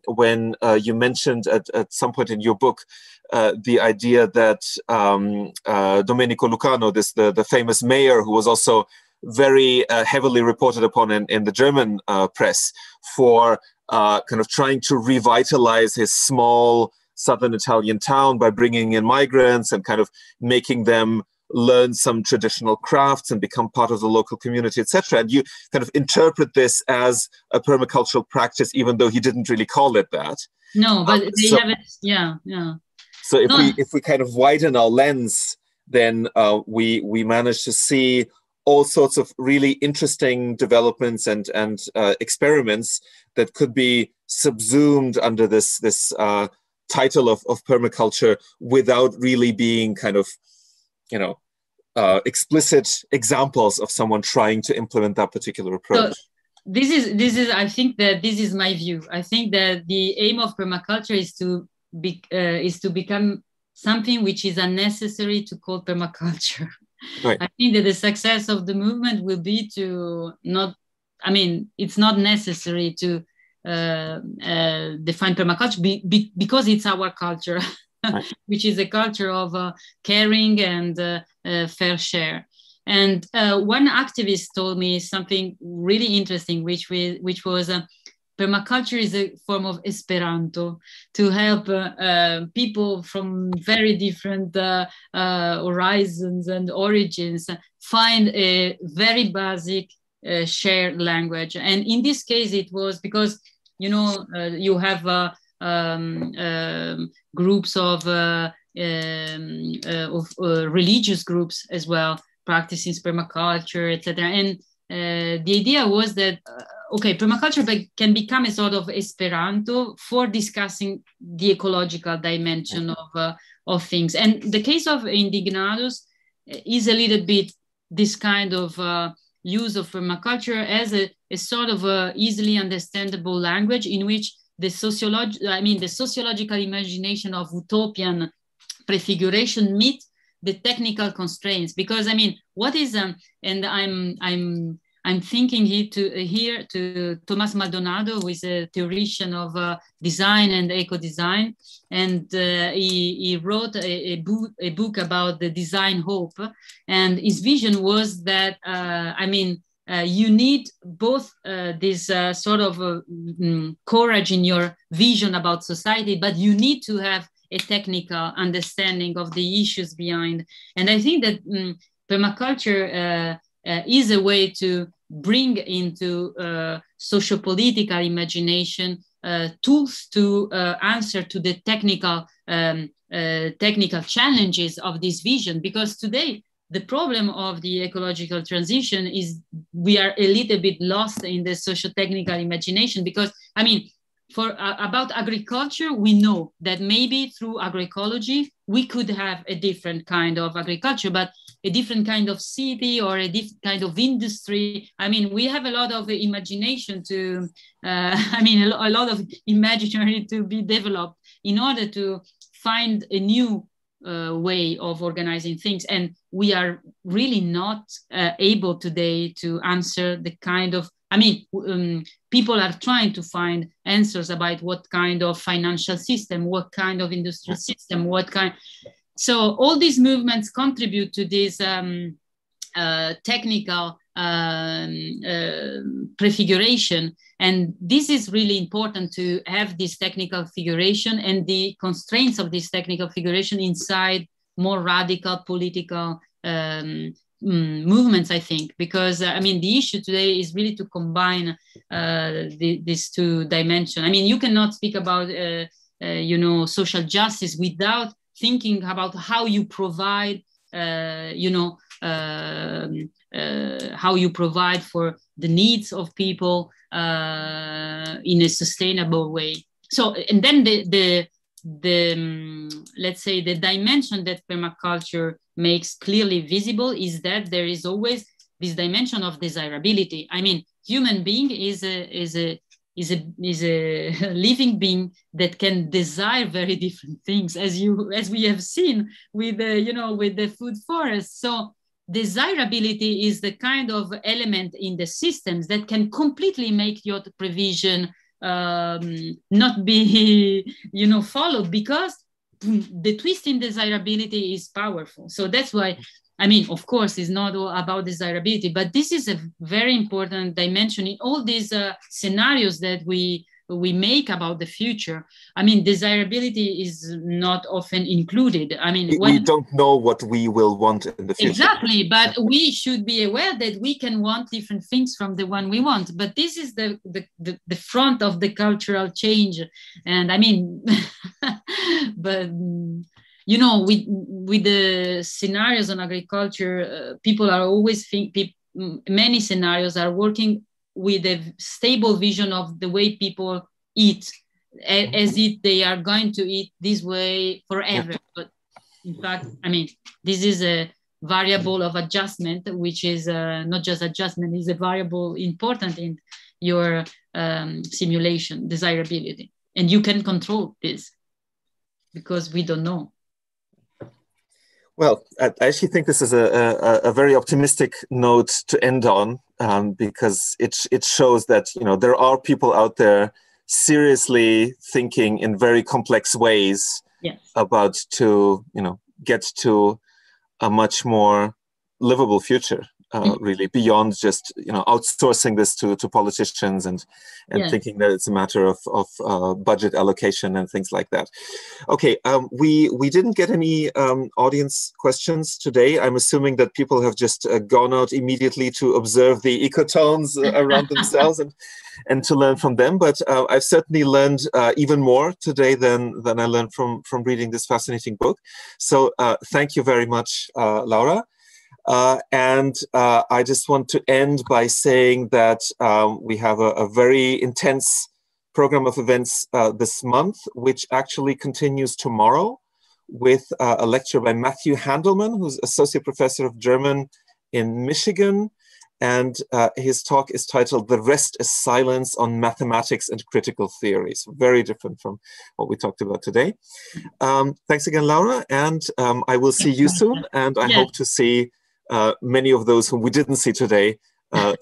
when you mentioned at some point in your book the idea that Domenico Lucano, the famous mayor who was also very heavily reported upon in the German press for kind of trying to revitalize his small southern Italian town by bringing in migrants and kind of making them learn some traditional crafts and become part of the local community, etc. And you kind of interpret this as a permacultural practice, even though he didn't really call it that. No, but they have it. Yeah. So if we kind of widen our lens, then we manage to see all sorts of really interesting developments and experiments that could be subsumed under this title of permaculture without really being kind of explicit examples of someone trying to implement that particular approach. So this is I think that this is my view. I think that the aim of permaculture is to become something which is unnecessary to call permaculture. Right. I think that the success of the movement will be to not, I mean, it's not necessary to define permaculture because it's our culture, right. Which is a culture of caring and fair share. And one activist told me something really interesting, which was permaculture is a form of Esperanto to help people from very different horizons and origins find a very basic shared language. And in this case, it was because, you know, you have groups of religious groups as well, practicing permaculture, etc. And the idea was that, okay, permaculture can become a sort of Esperanto for discussing the ecological dimension of things. And the case of Indignados is a little bit this kind of use of permaculture as a sort of easily understandable language in which the sociological imagination of utopian prefiguration meet the technical constraints. Because I mean, what is and I'm thinking here to Thomas Maldonado, who is a theoretician of design and eco-design, and he wrote a book about the design hope, and his vision was that you need both this sort of courage in your vision about society, but you need to have a technical understanding of the issues behind. And I think that permaculture is a way to bring into socio-political imagination tools to answer to the technical challenges of this vision. Because today, the problem of the ecological transition is we are a little bit lost in the socio-technical imagination. Because, I mean, about agriculture, we know that maybe through agroecology, we could have a different kind of agriculture, but a different kind of city or a different kind of industry. I mean, we have a lot of imagination to, a lot of imaginary to be developed in order to find a new way of organizing things. And we are really not able today to answer the kind of, people are trying to find answers about what kind of financial system, what kind of industrial system, so all these movements contribute to this technical prefiguration. And this is really important to have this technical figuration and the constraints of this technical figuration inside more radical political movements, I think, because the issue today is really to combine these two dimensions. I mean, you cannot speak about social justice without thinking about how you provide how you provide for the needs of people in a sustainable way. So, and then the let's say the dimension that permaculture makes clearly visible is that there is always this dimension of desirability. I mean, human being is a living being that can desire very different things, as we have seen with the food forest. So desirability is the kind of element in the systems that can completely make your provision not be followed, because the twist in desirability is powerful. So that's why, of course, it's not all about desirability, but this is a very important dimension in all these scenarios that we make about the future. Desirability is not often included. We don't know what we will want in the future. Exactly, but we should be aware that we can want different things from the one we want. But this is the front of the cultural change. And but with the scenarios on agriculture, people are always many scenarios are working with a stable vision of the way people eat, as if they are going to eat this way forever. But in fact, this is a variable of adjustment, which is not just adjustment, is a variable important in your simulation, desirability. And you can control this because we don't know. Well, I actually think this is a very optimistic note to end on, because it shows that there are people out there seriously thinking in very complex ways about to, get to a much more livable future, really, beyond just, outsourcing this to politicians and thinking that it's a matter of budget allocation and things like that. Okay, we didn't get any audience questions today. I'm assuming that people have just gone out immediately to observe the ecotones around themselves and to learn from them. But I've certainly learned even more today than I learned from reading this fascinating book. So thank you very much, Laura. And I just want to end by saying that we have a very intense program of events this month, which actually continues tomorrow with a lecture by Matthew Handelman, who's Associate Professor of German in Michigan. And his talk is titled "The Rest is Silence on Mathematics and Critical Theories." Very different from what we talked about today. Thanks again, Laura. And I will see you soon. And I hope to see many of those whom we didn't see today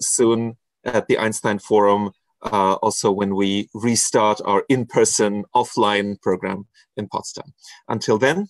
soon at the Einstein Forum, also when we restart our in-person offline program in Potsdam. Until then,